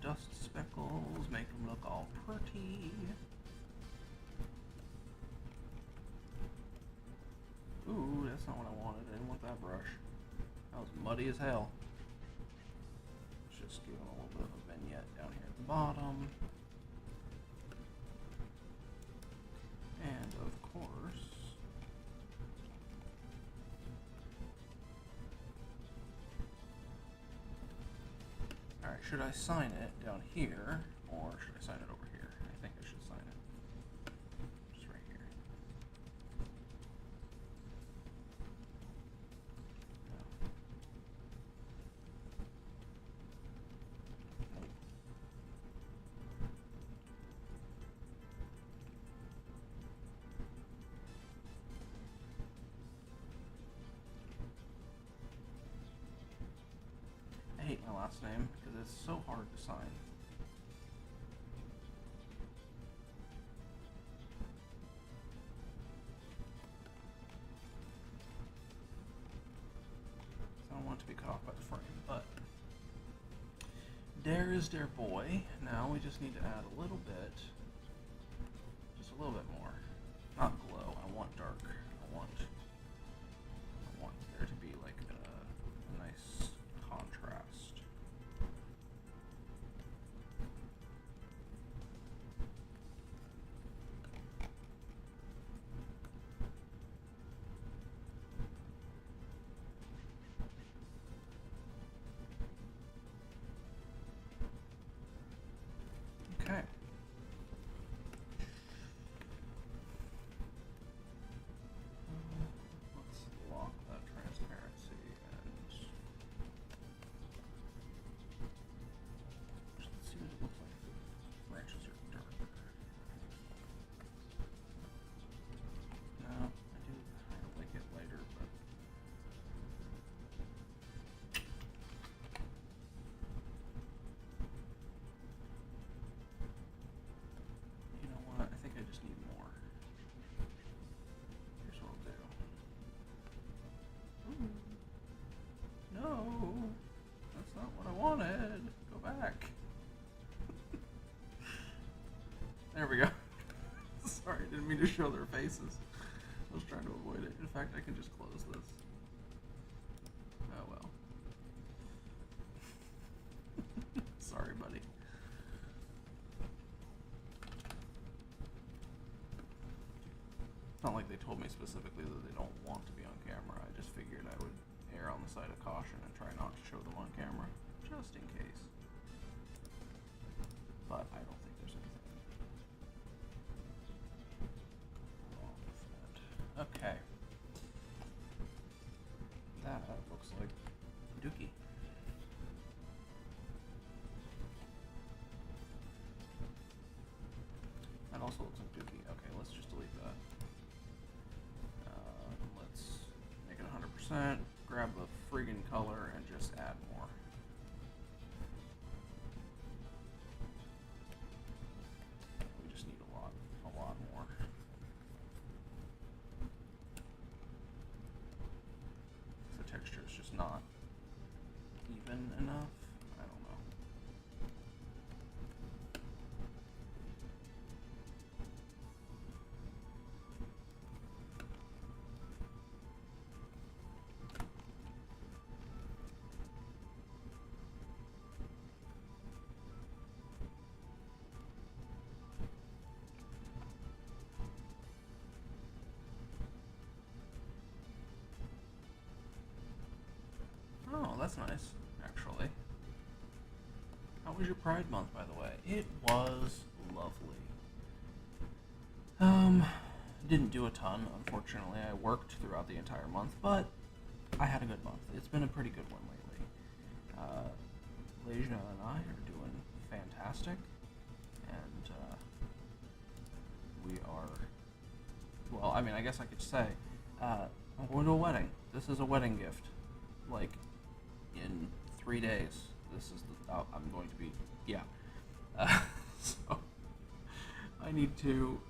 Dust speckles, make them look all pretty. Ooh, that's not what I wanted. I didn't want that brush. That was muddy as hell. Let's just give them a little bit of a vignette down here at the bottom. And of course, alright, should I sign it down here, or should I sign it over here? I think I should sign it. Just right here. Nope. I hate my last name because it's so hard to sign. I don't want it to be cut off by the frame, but there is their boy. Now we just need to add a little bit, just a little bit more. Not glow, I want dark. I want there to be like a nice contrast. Okay. Let's lock that transparency and let's see what it looks like if the branches are darker. No, I do kind of like it lighter, but you know what? I think I just need more. Here's what I'll do. Ooh. No, that's not what I wanted. Go back. There we go. Sorry, didn't mean to show their faces. I was trying to avoid it. In fact, I can just close this. Oh well. Sorry, buddy. It's not like they told me specifically that they don't want to be on camera. I just figured I would err on the side of caution and try not to show them on camera, just in case. But I don't think there's anything wrong with that. Okay. That looks like Dookie. That also looks like Dookie. Okay, let's just delete that. Let's make it 100%, grab the friggin' color, and just add more. We just need a lot more. The texture is just not even enough. I don't know. Oh, that's nice, actually. How was your Pride Month, by the way? It was lovely. Didn't do a ton, unfortunately. I worked throughout the entire month, but I had a good month. It's been a pretty good one lately. Leja and I are doing fantastic, and we are, well, I mean, I guess I could say, I'm going to a wedding. This is a wedding gift. Like, in 3 days, this is the, I'm going to be, yeah. So, I need to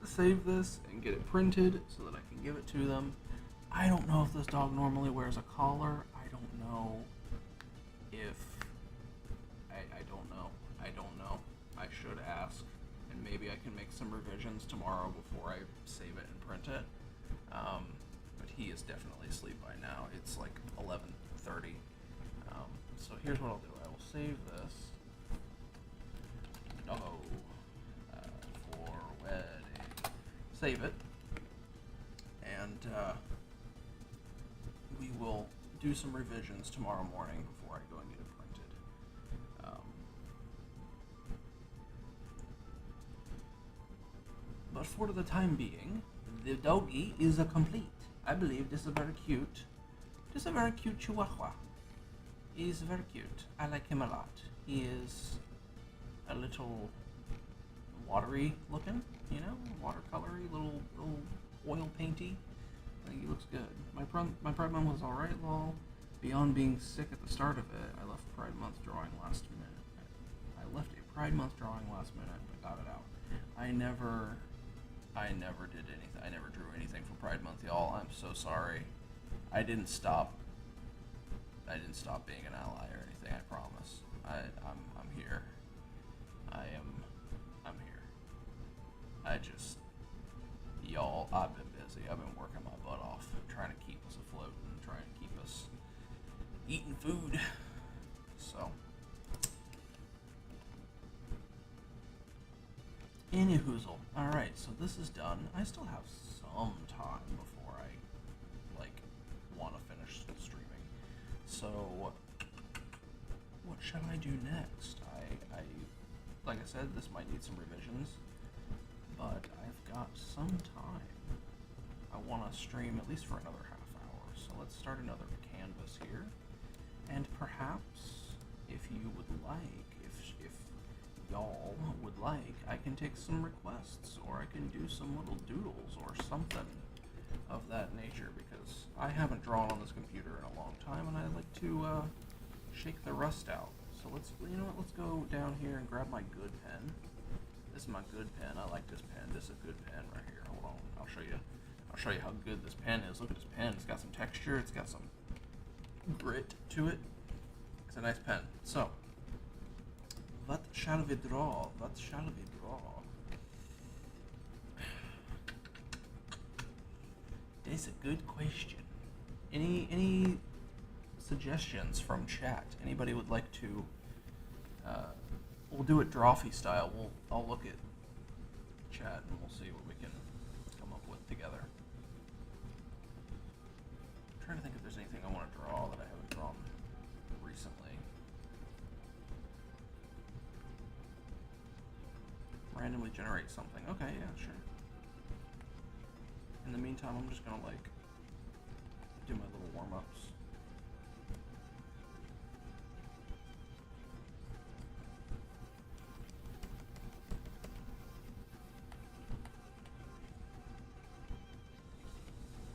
save this and get it printed so that I can give it to them. I don't know if this dog normally wears a collar. I don't know if, I don't know. I don't know. I should ask, and maybe I can make some revisions tomorrow before I save it and print it. But he is definitely asleep by now. It's like 11:30. So here's what I'll do. I will save this. Doggo for wedding. Save it, and we will do some revisions tomorrow morning before I go and get it printed. but for the time being, the doggy is a complete. I believe this is very cute. This is a very cute Chihuahua. He's very cute. I like him a lot. He is a little watery looking, you know, watercolory, little oil painty. I think he looks good. My Pride Month was alright, lol. Beyond being sick at the start of it, I left Pride Month drawing last minute. I left a Pride Month drawing last minute, but got it out. I never did anything. I never drew anything for Pride Month, y'all. I'm so sorry. I didn't stop being an ally or anything. I promise. I'm here. I'm here. I just, y'all. I've been busy. I've been working my butt off, trying to keep us afloat and trying to keep us eating food. So, anywhoozle. All right. So this is done. I still have some time before I want to finish streaming. So, what shall I do next? I like I said, this might need some revisions, but I've got some time. I want to stream at least for another half hour, so let's start another canvas here. And perhaps, if you would like, if y'all would like, I can take some requests, or I can do some little doodles or something of that nature, because I haven't drawn on this computer in a long time, and I like to shake the rust out. So let's go down here and grab my good pen. This is my good pen. I like this pen. This is a good pen right here. Hold on, I'll show you how good this pen is. Look at this pen. It's got some texture. It's got some grit to it. It's a nice pen. So, what shall we draw? What shall we draw? That's a good question. Any suggestions from chat? Anybody would like to? We'll do it drawfy style. I'll look at chat and we'll see what we can come up with together. I'm trying to think if there's anything I want to draw that I haven't drawn recently. Randomly generate something. Okay, yeah, sure. In the meantime, I'm just gonna do my little warm-ups.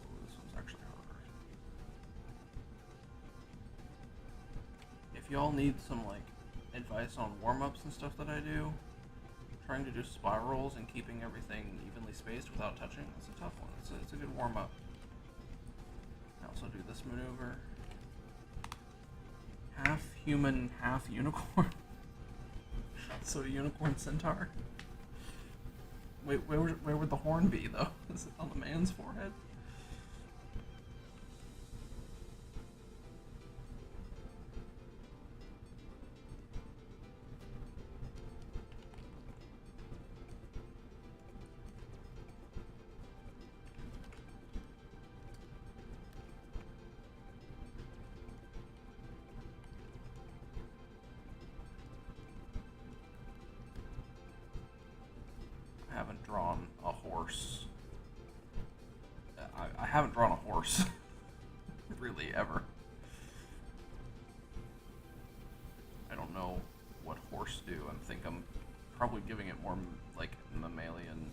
Oh, this one's actually harder. If y'all need some advice on warm-ups and stuff that I do, trying to do spirals and keeping everything evenly spaced without touching, that's a tough one. It's a good warm-up. I also do this maneuver. Half human, half unicorn. So a unicorn centaur. Wait, where would the horn be though? Is it on the man's forehead? I haven't drawn a horse. I haven't drawn a horse, really, ever. I don't know what horse do. I think I'm probably giving it more mammalian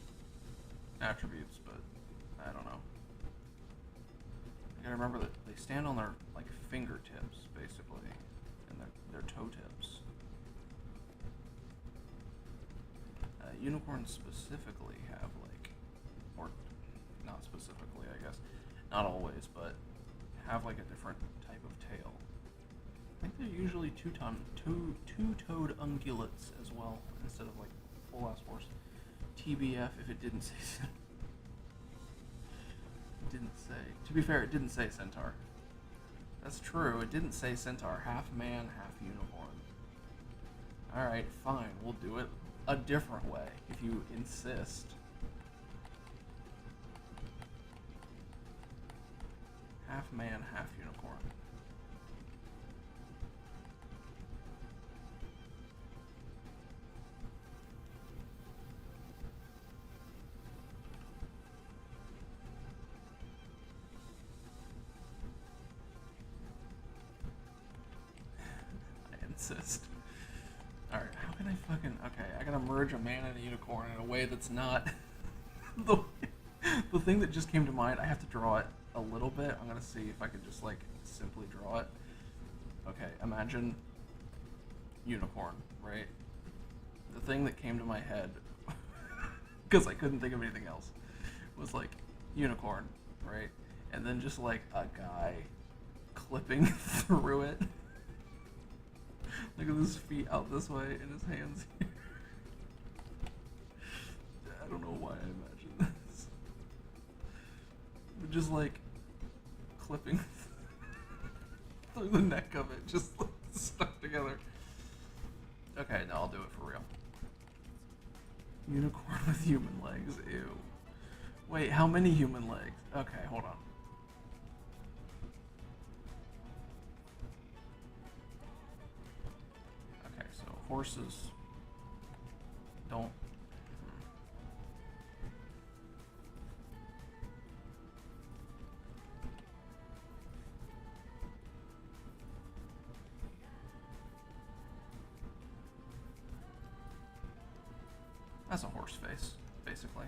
attributes, but I don't know. You gotta remember that they stand on their fingertips, basically, and their toe tips. Unicorns specifically have or not specifically, I guess, not always, but have a different type of tail. I think they're usually two-toed ungulates as well, instead of full-ass horse. TBF if it didn't say. It didn't say. To be fair, it didn't say centaur. That's true. It didn't say centaur. Half man, half unicorn. All right, fine. We'll do it a different way, if you insist. Half man, half unicorn. exist. Alright, how can I fucking... Okay, I gotta merge a man and a unicorn in a way that's not... the, the thing that just came to mind, I have to draw it a little bit. I'm gonna see if I can just, like, simply draw it. Okay, imagine unicorn, right? The thing that came to my head, because I couldn't think of anything else, was, like, unicorn, right? And then just, like, a guy clipping through it. Look at his feet out this way and his hands here. I don't know why I imagine this. But just like clipping through the neck of it, just like, stuck together. Okay, no, I'll do it for real. Unicorn with human legs, ew. Wait, how many human legs? Okay, hold on. Horses don't. That's a horse face, basically.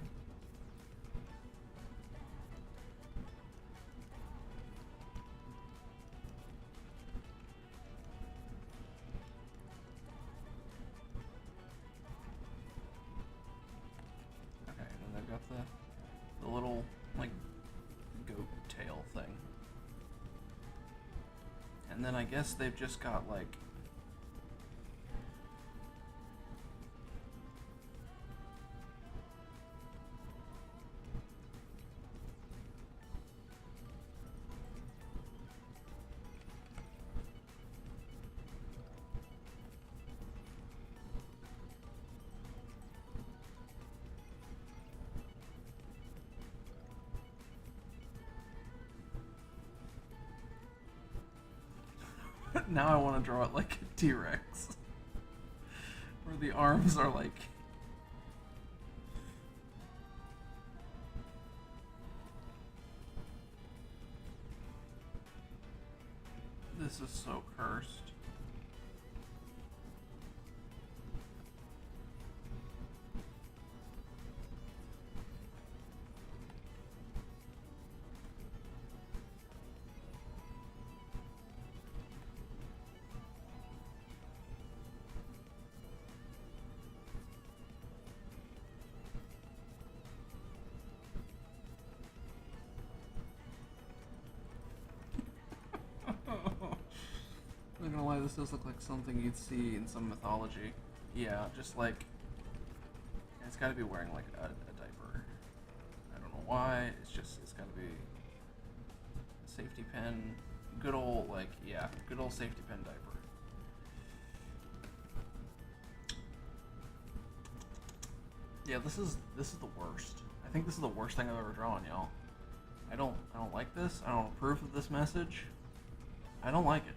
The little, like, goat tail thing. And then I guess they've just got, like... Now I want to draw it like a T-Rex. Where the arms are like... This is so cursed. I'm not gonna lie, this does look like something you'd see in some mythology. Yeah, just like... It's gotta be wearing like a diaper. I don't know why, it's gotta be... a safety pin. Good old, like, yeah, good old safety pin diaper. Yeah, this is the worst. I think this is the worst thing I've ever drawn, y'all. I don't like this. I don't approve of this message. I don't like it.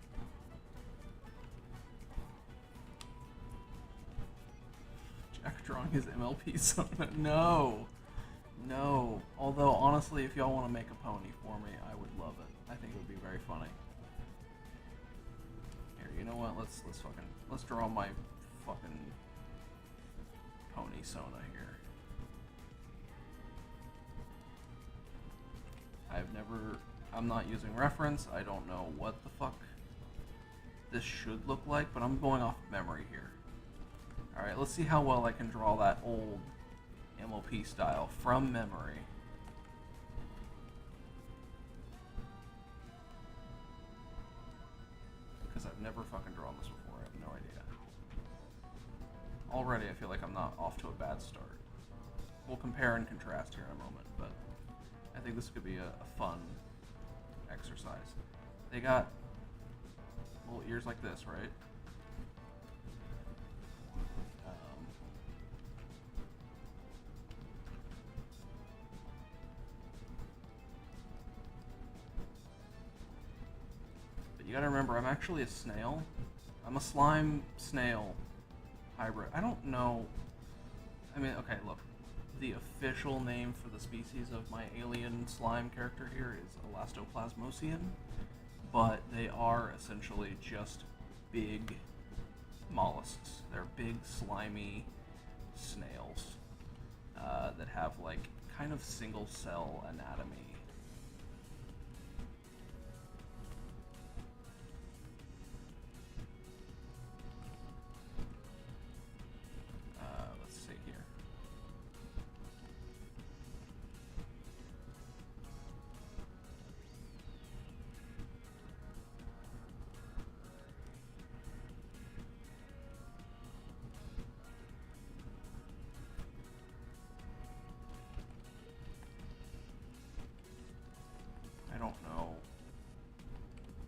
Jack drawing his MLP son. No. No. Although, honestly, if y'all want to make a pony for me, I would love it. I think it would be very funny. Here, you know what? Let's draw my fucking pony Sona here. I'm not using reference. I don't know what the fuck this should look like, but I'm going off memory here. Alright, let's see how well I can draw that old MLP style from memory. Because I've never fucking drawn this before, I have no idea. Already I feel like I'm not off to a bad start. We'll compare and contrast here in a moment, but I think this could be a fun exercise. They got little ears like this, right? But you gotta remember, I'm actually a snail. I'm a slime snail hybrid. I don't know. I mean, okay, look. The official name for the species of my alien slime character here is Elastoplasmosian, but they are essentially just big mollusks. They're big, slimy snails that have like kind of single cell anatomy. Let's see here. I don't know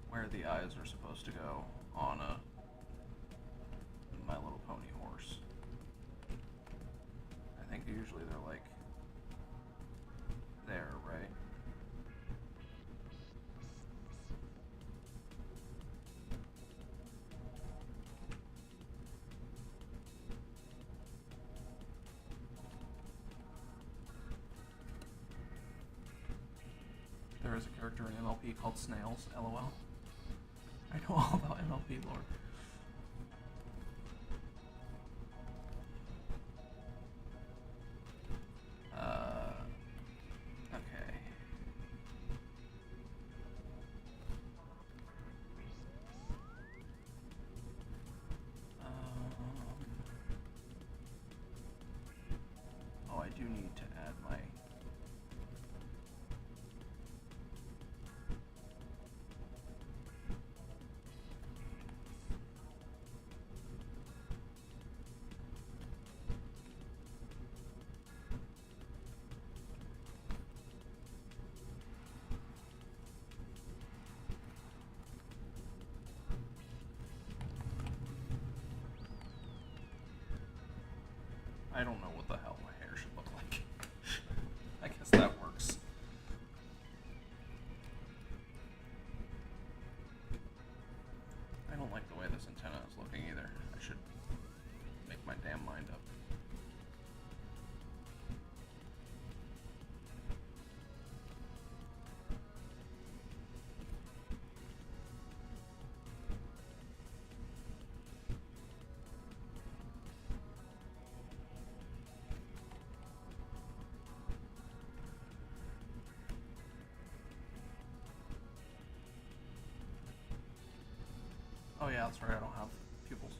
where the eyes are supposed to go on a My Little Pony horse. I think usually they're like there, right? There is a character in MLP called Snails, LOL. I know all about MLP lore. Okay. Oh, I do need to add my... I don't know what the hell my hair should look like. I guess that works. I don't like the way this antenna is looking either. I should make my damn mind up. Oh yeah, that's right, I don't have pupils.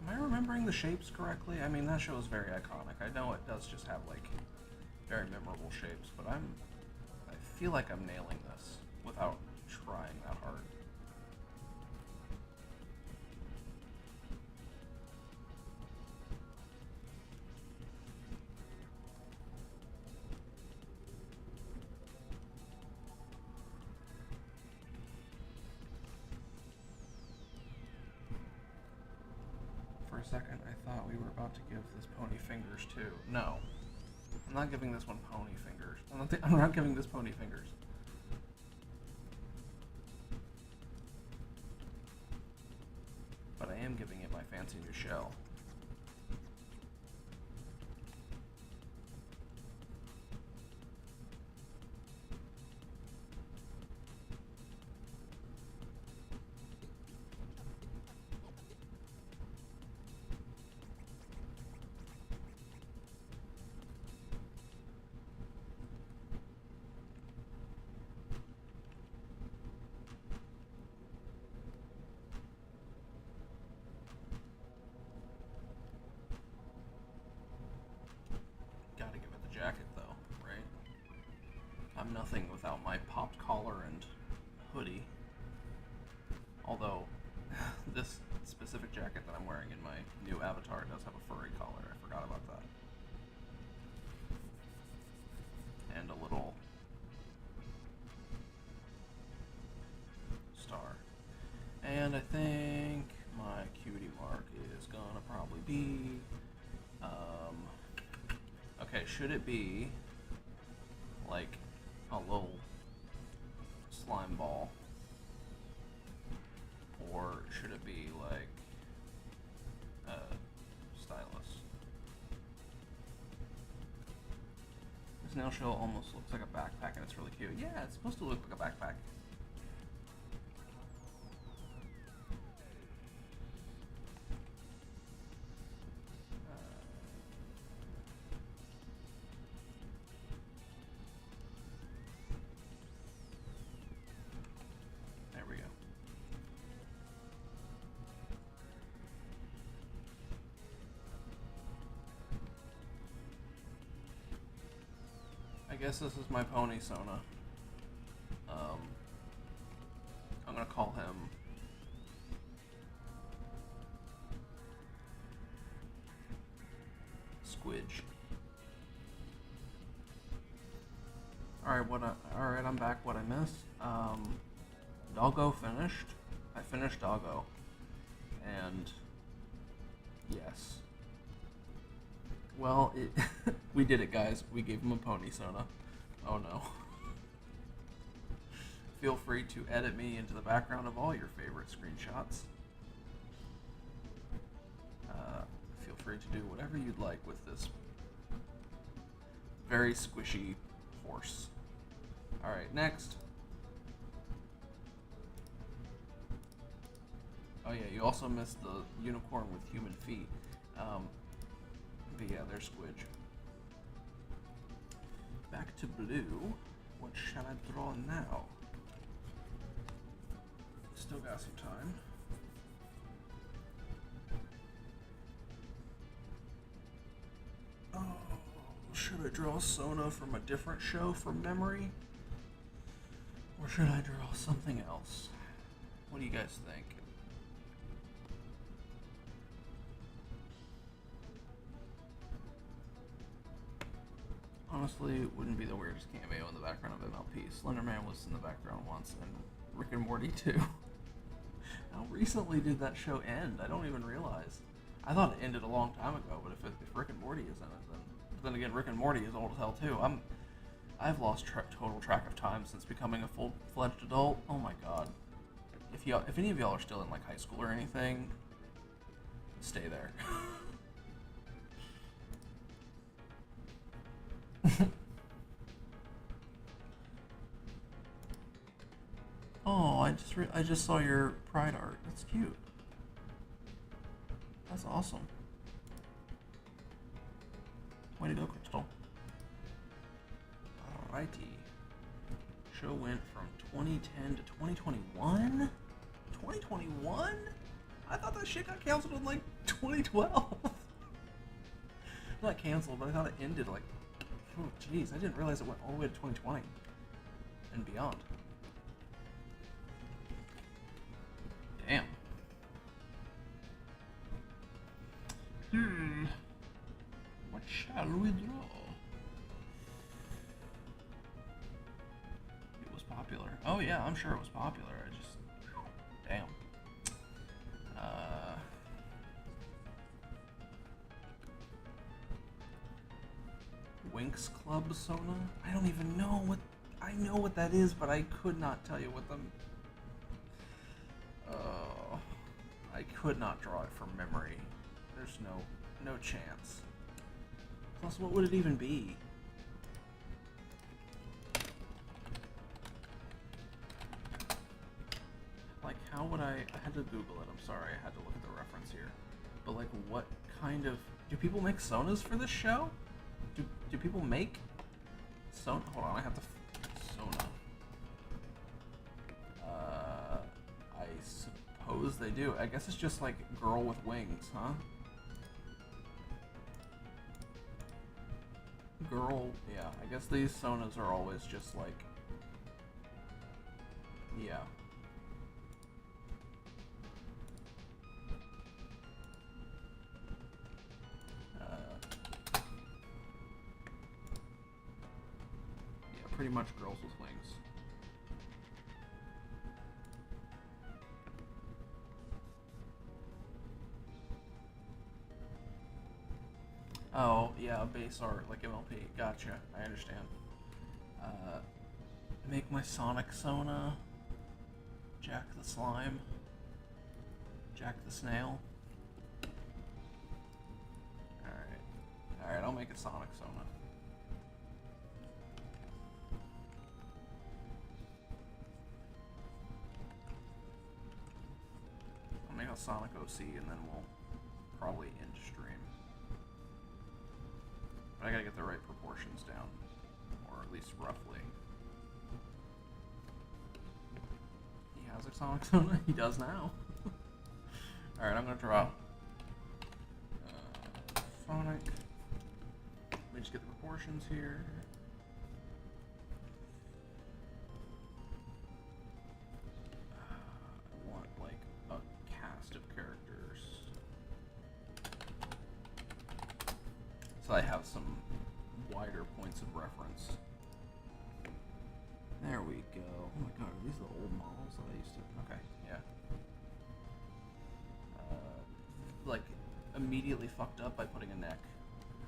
Am I remembering the shapes correctly? I mean, that show is very iconic. I know it does just have like very memorable shapes, but I feel like I'm nailing this without trying that hard. For a second, I thought we were about to give this pony fingers too. No, I'm not giving this one pony fingers. I'm not giving this pony fingers. But I am giving it my fancy new shell. Gotta give it the jacket though, right? I'm nothing without my popped collar and hoodie. Although, this specific jacket that I'm wearing in my new avatar does have a furry collar. I forgot about that. And a little star. And I think my cutie mark is gonna probably be... okay, should it be like a little slime ball? snail shell almost looks like a backpack and it's really cute. Yeah, it's supposed to look like a backpack. There we go. I guess this is my pony Sona. I'm gonna call him Squidge. Alright, I'm back. What I missed? Doggo finished. I finished Doggo. And yes. Well, we did it, guys. We gave him a pony Sona. Oh no. Feel free to edit me into the background of all your favorite screenshots. Feel free to do whatever you'd like with this very squishy horse. Alright, next. Oh yeah, you also missed the unicorn with human feet. But yeah, there's Squidge. Back to blue. What shall I draw now? Still got some time. Oh, should I draw Sona from a different show from memory? Or should I draw something else? What do you guys think? Honestly, it wouldn't be the weirdest cameo in the background of MLP. Slenderman was in the background once, and Rick and Morty too. How recently did that show end? I don't even realize. I thought it ended a long time ago, but if Rick and Morty is in it, then again, Rick and Morty is old as hell too. I've lost total track of time since becoming a full-fledged adult. Oh my god. If any of y'all are still in like high school or anything, stay there. Oh, I just saw your Pride art. That's cute. That's awesome. Way to go, Crystal. Alrighty. Show went from 2010 to 2021? 2021? I thought that shit got canceled in like 2012. Not canceled, but I thought it ended like... Oh, jeez. I didn't realize it went all the way to 2020 and beyond. Damn. What shall we draw? It was popular. Oh yeah, I'm sure it was popular. I just... Damn. Winx Club Sona? I don't even know what... I know what that is, but I could not tell you what them... I could not draw it from memory. There's no chance. Plus, what would it even be? Like, how would I had to Google it, I'm sorry, I had to look at the reference here. But like, what kind of... Do people make Sonas for this show? Do people make Sona? Hold on, I have to... Sona. I suppose they do. I guess it's just like girl with wings, huh? Girl, yeah. I guess these Sonas are always just like... Yeah. Pretty much girls with wings. Oh, yeah, base art, like MLP. Gotcha, I understand. Make my Sonic Sona. Jack the Slime. Jack the Snail. Alright. Alright, I'll make a Sonic Sona. a Sonic OC, and then we'll probably end stream. But I gotta get the right proportions down, or at least roughly. He has a Sonic Sona? He does now. Alright, I'm gonna draw Sonic. Let me just get the proportions here. I want like a cast of characters, so I have some wider points of reference. There we go. Oh my god, are these the old models that I used to? Okay, yeah. Like immediately fucked up by putting a neck.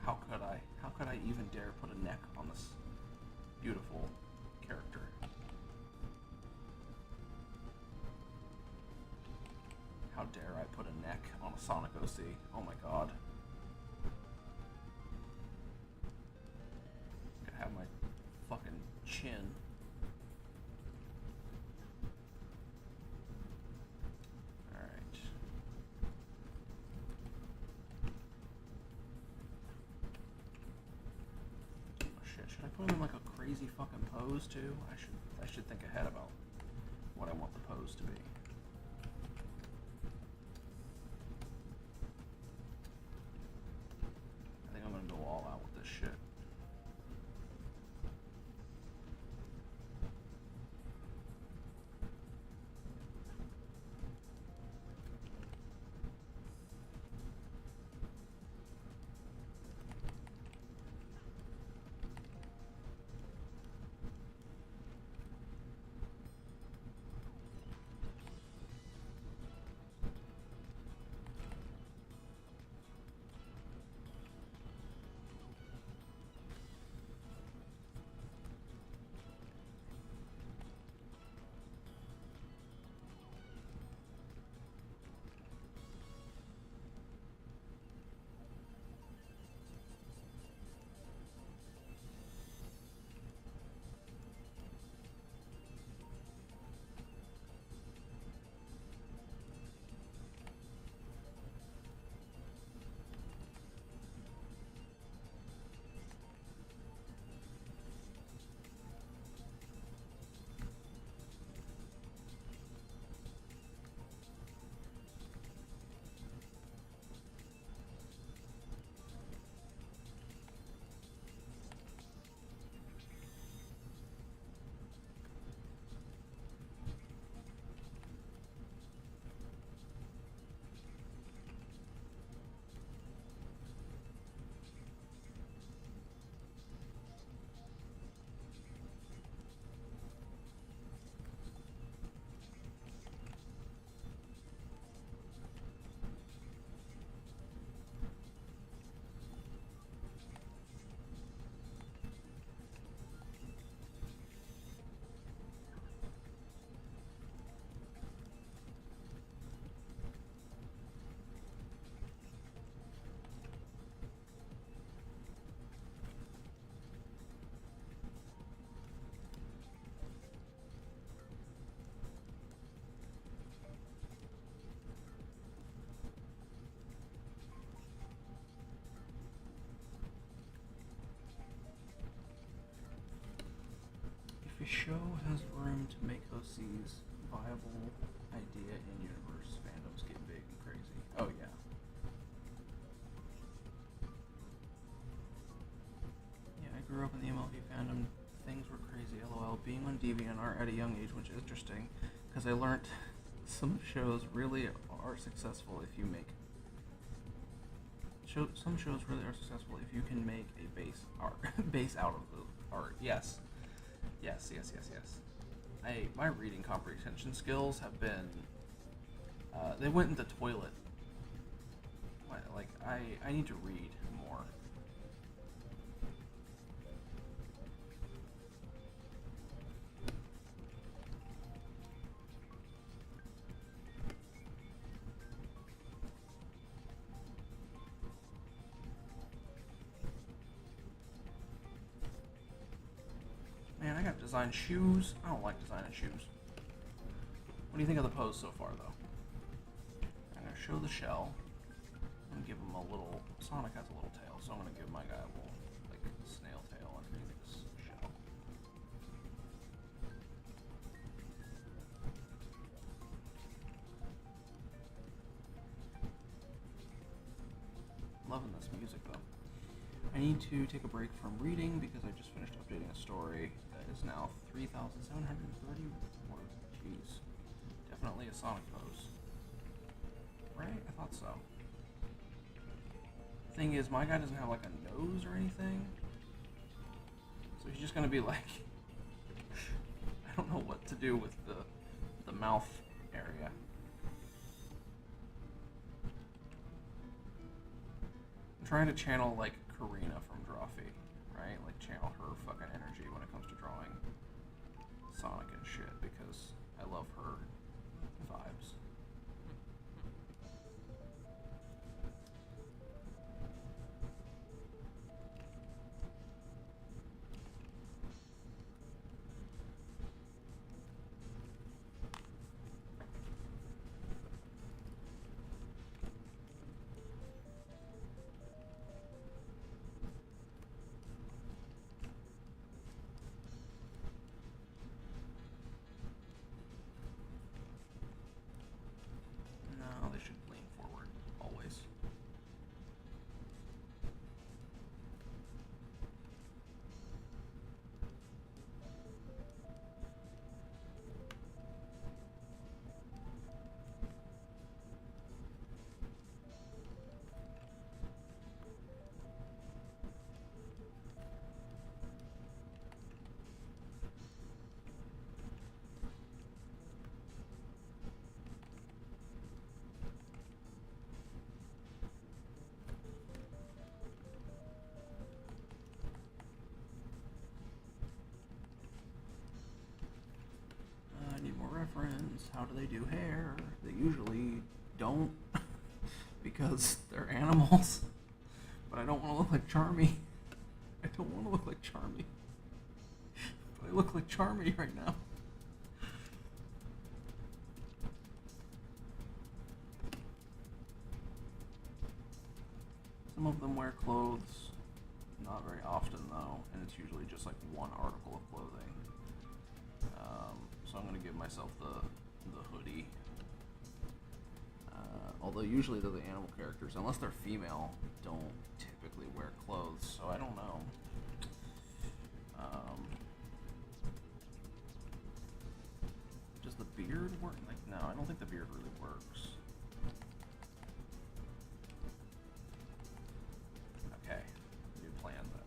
How could I? How could I even dare put a neck on this beautiful character? How dare I put a neck on a Sonic OC? Oh my god. I could have my fucking chin. Alright. Oh shit, should I put him in like a crazy fucking pose too? I should think ahead about what I want the pose to be. I think I'm gonna go all out with this shit. If a show has room to make OCs viable idea in universe, fandoms get big and crazy. Oh yeah. Yeah, I grew up in the MLB fandom. Things were crazy, lol. Being on DeviantArt at a young age was interesting, because I learned some shows really are successful if you make... Some shows really are successful if you can make a base out of the art. Yes. Yes. My reading comprehension skills have been, they went in the toilet. Like, I need to read more. Man, I got to design shoes. I don't like designing shoes. What do you think of the pose so far, though? show the shell and give him a little. Sonic has a little tail, so I'm gonna give my guy a little like snail tail underneath his shell. Loving this music though. I need to take a break from reading because I just finished updating a story that is now 3,730 words. Jeez. Definitely a Sonic pose. Right? I thought so. Thing is, my guy doesn't have like a nose or anything. So he's just gonna be like I don't know what to do with the mouth area. I'm trying to channel like Karina from Drawfee, right? Like channel her fucking energy when it comes to drawing Sonic and shit because I love her vibes. No, they should lean forward, always. I need more reference. How do they do hair? They usually don't because they're animals. But I don't want to look like Charmy. I don't want to look like Charmy. But I look like Charmy right now. Some of them wear clothes, not very often though, and it's usually just like one article of clothing. So I'm going to give myself the hoodie. Although usually they're the animal characters, unless they're female, don't typically wear clothes, so I don't know. Does the beard work? Like, no, I don't think the beard really works. Okay, new plan then.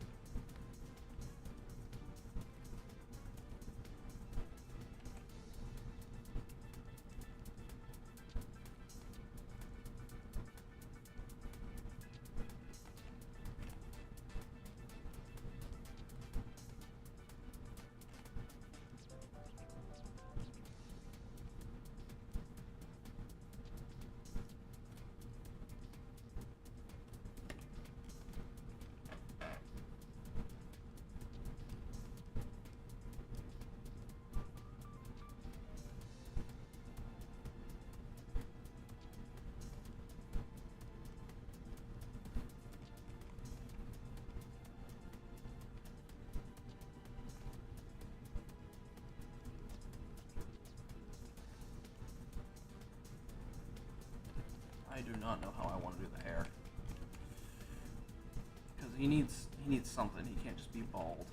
I do not know how I want to do the hair. Because he needs something. He can't just be bald.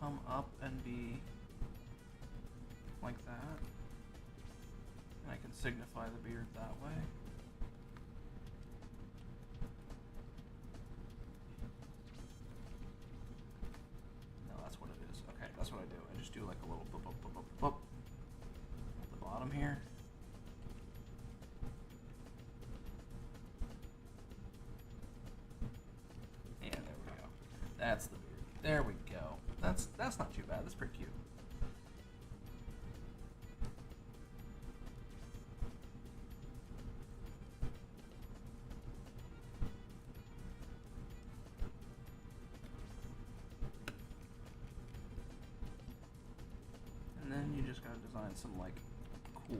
come up and be like that. And I can signify the beard that way. No, that's what it is. Okay, that's what I do. I just do like a little boop, boop, boop, boop, boop at the bottom here. And there we go. That's the beard. There we go. That's not too bad. That's pretty cute. And then you just gotta design some like cool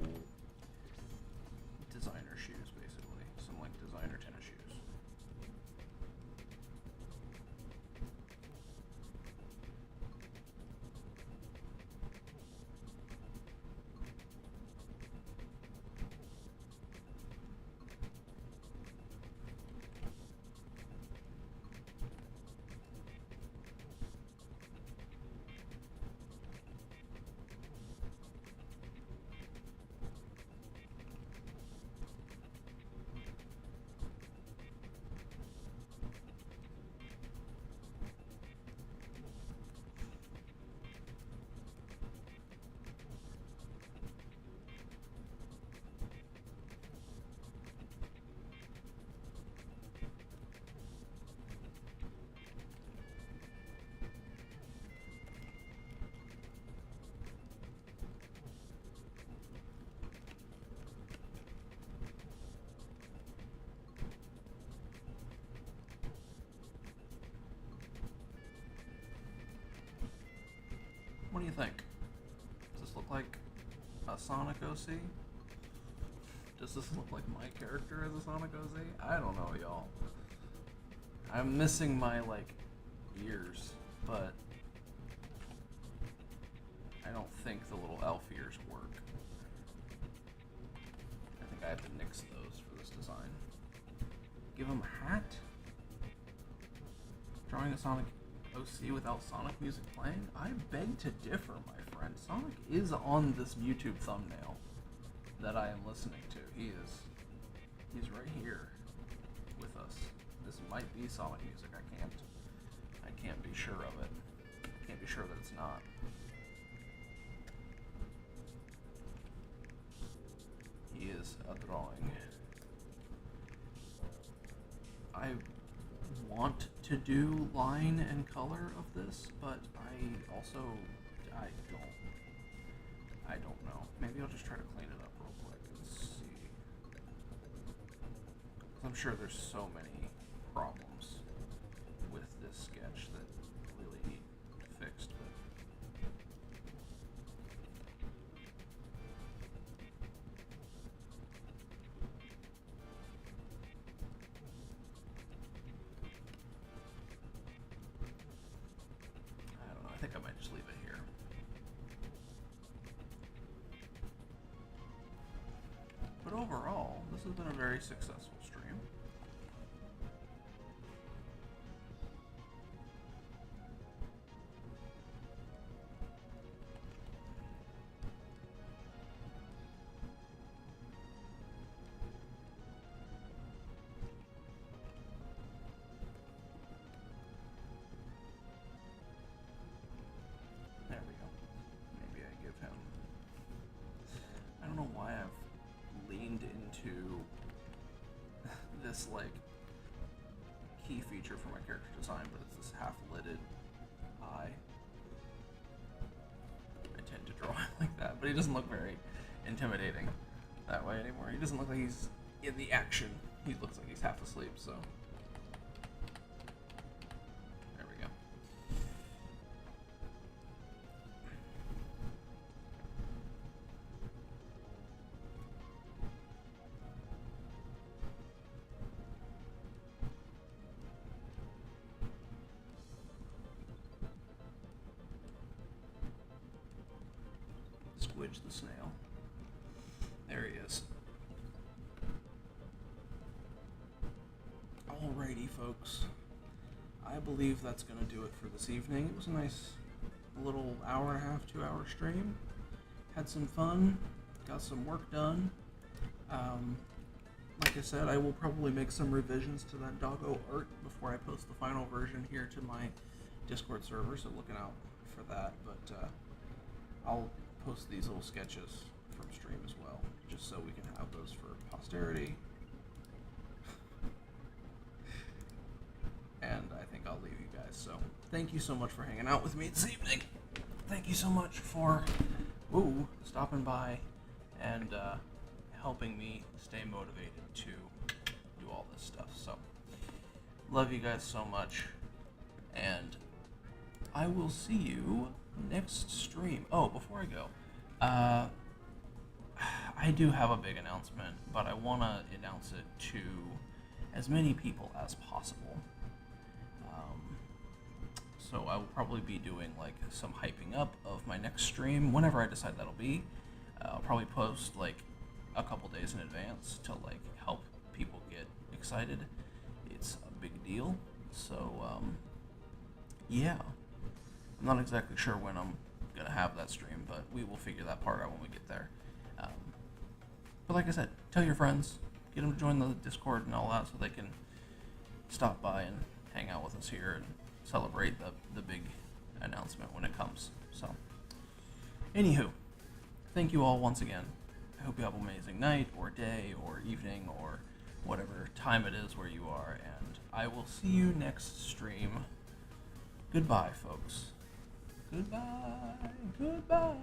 designer shoes, basically. Some like designer tennis shoes. What do you think? Does this look like a Sonic OC? Does this look like my character as a Sonic OC? I don't know, y'all. I'm missing my, like, ears, but I don't think the little elf ears work. I think I have to nix those for this design. Give him a hat? Drawing a Sonic OC without Sonic music playing? I beg to differ, my friend. Sonic is on this YouTube thumbnail that I am listening to. He's right here with us. This might be Sonic music. I can't be sure of it. I can't be sure that it's not. He is a drawing. I want to do line and color of this, but I don't know. Maybe I'll just try to clean it up real quick and see. 'Cause I'm sure there's so many problems with this sketch that really need fixed, but I don't know. I think I might just leave it here. But overall, this has been a very successful stream. There we go. Maybe I give him... I don't know why I've leaned into this, like, key feature for my character design, but it's this half-lidded eye. I tend to draw him like that, but he doesn't look very intimidating that way anymore. He doesn't look like he's in the action. He looks like he's half asleep, so... There we go. Squidge the snail. There he is. Alrighty, folks. I believe that's going to do it for this evening. It was a nice little hour and a half, 2 hour stream. Had some fun, got some work done. Um, like I said, I will probably make some revisions to that doggo art before I post the final version here to my Discord server, so looking out for that. But I'll post these little sketches from stream as well, just so we can have those for posterity. And I think I'll leave you guys. So thank you so much for hanging out with me this evening. Thank you so much for stopping by and helping me stay motivated to do all this stuff. So love you guys so much, and I will see you next stream. Oh, before I go, I do have a big announcement, but I want to announce it to as many people as possible. So I will probably be doing like some hyping up of my next stream whenever I decide that'll be. I'll probably post like a couple days in advance to like help people get excited. It's a big deal. So yeah, I'm not exactly sure when I'm gonna have that stream, but we will figure that part out when we get there. But like I said, tell your friends, get them to join the Discord and all that, so they can stop by and hang out with us here and celebrate the big announcement when it comes. So, anywho, thank you all once again. I hope you have an amazing night, or day, or evening, or whatever time it is where you are, and I will see you next stream. Goodbye, folks. Goodbye. Goodbye.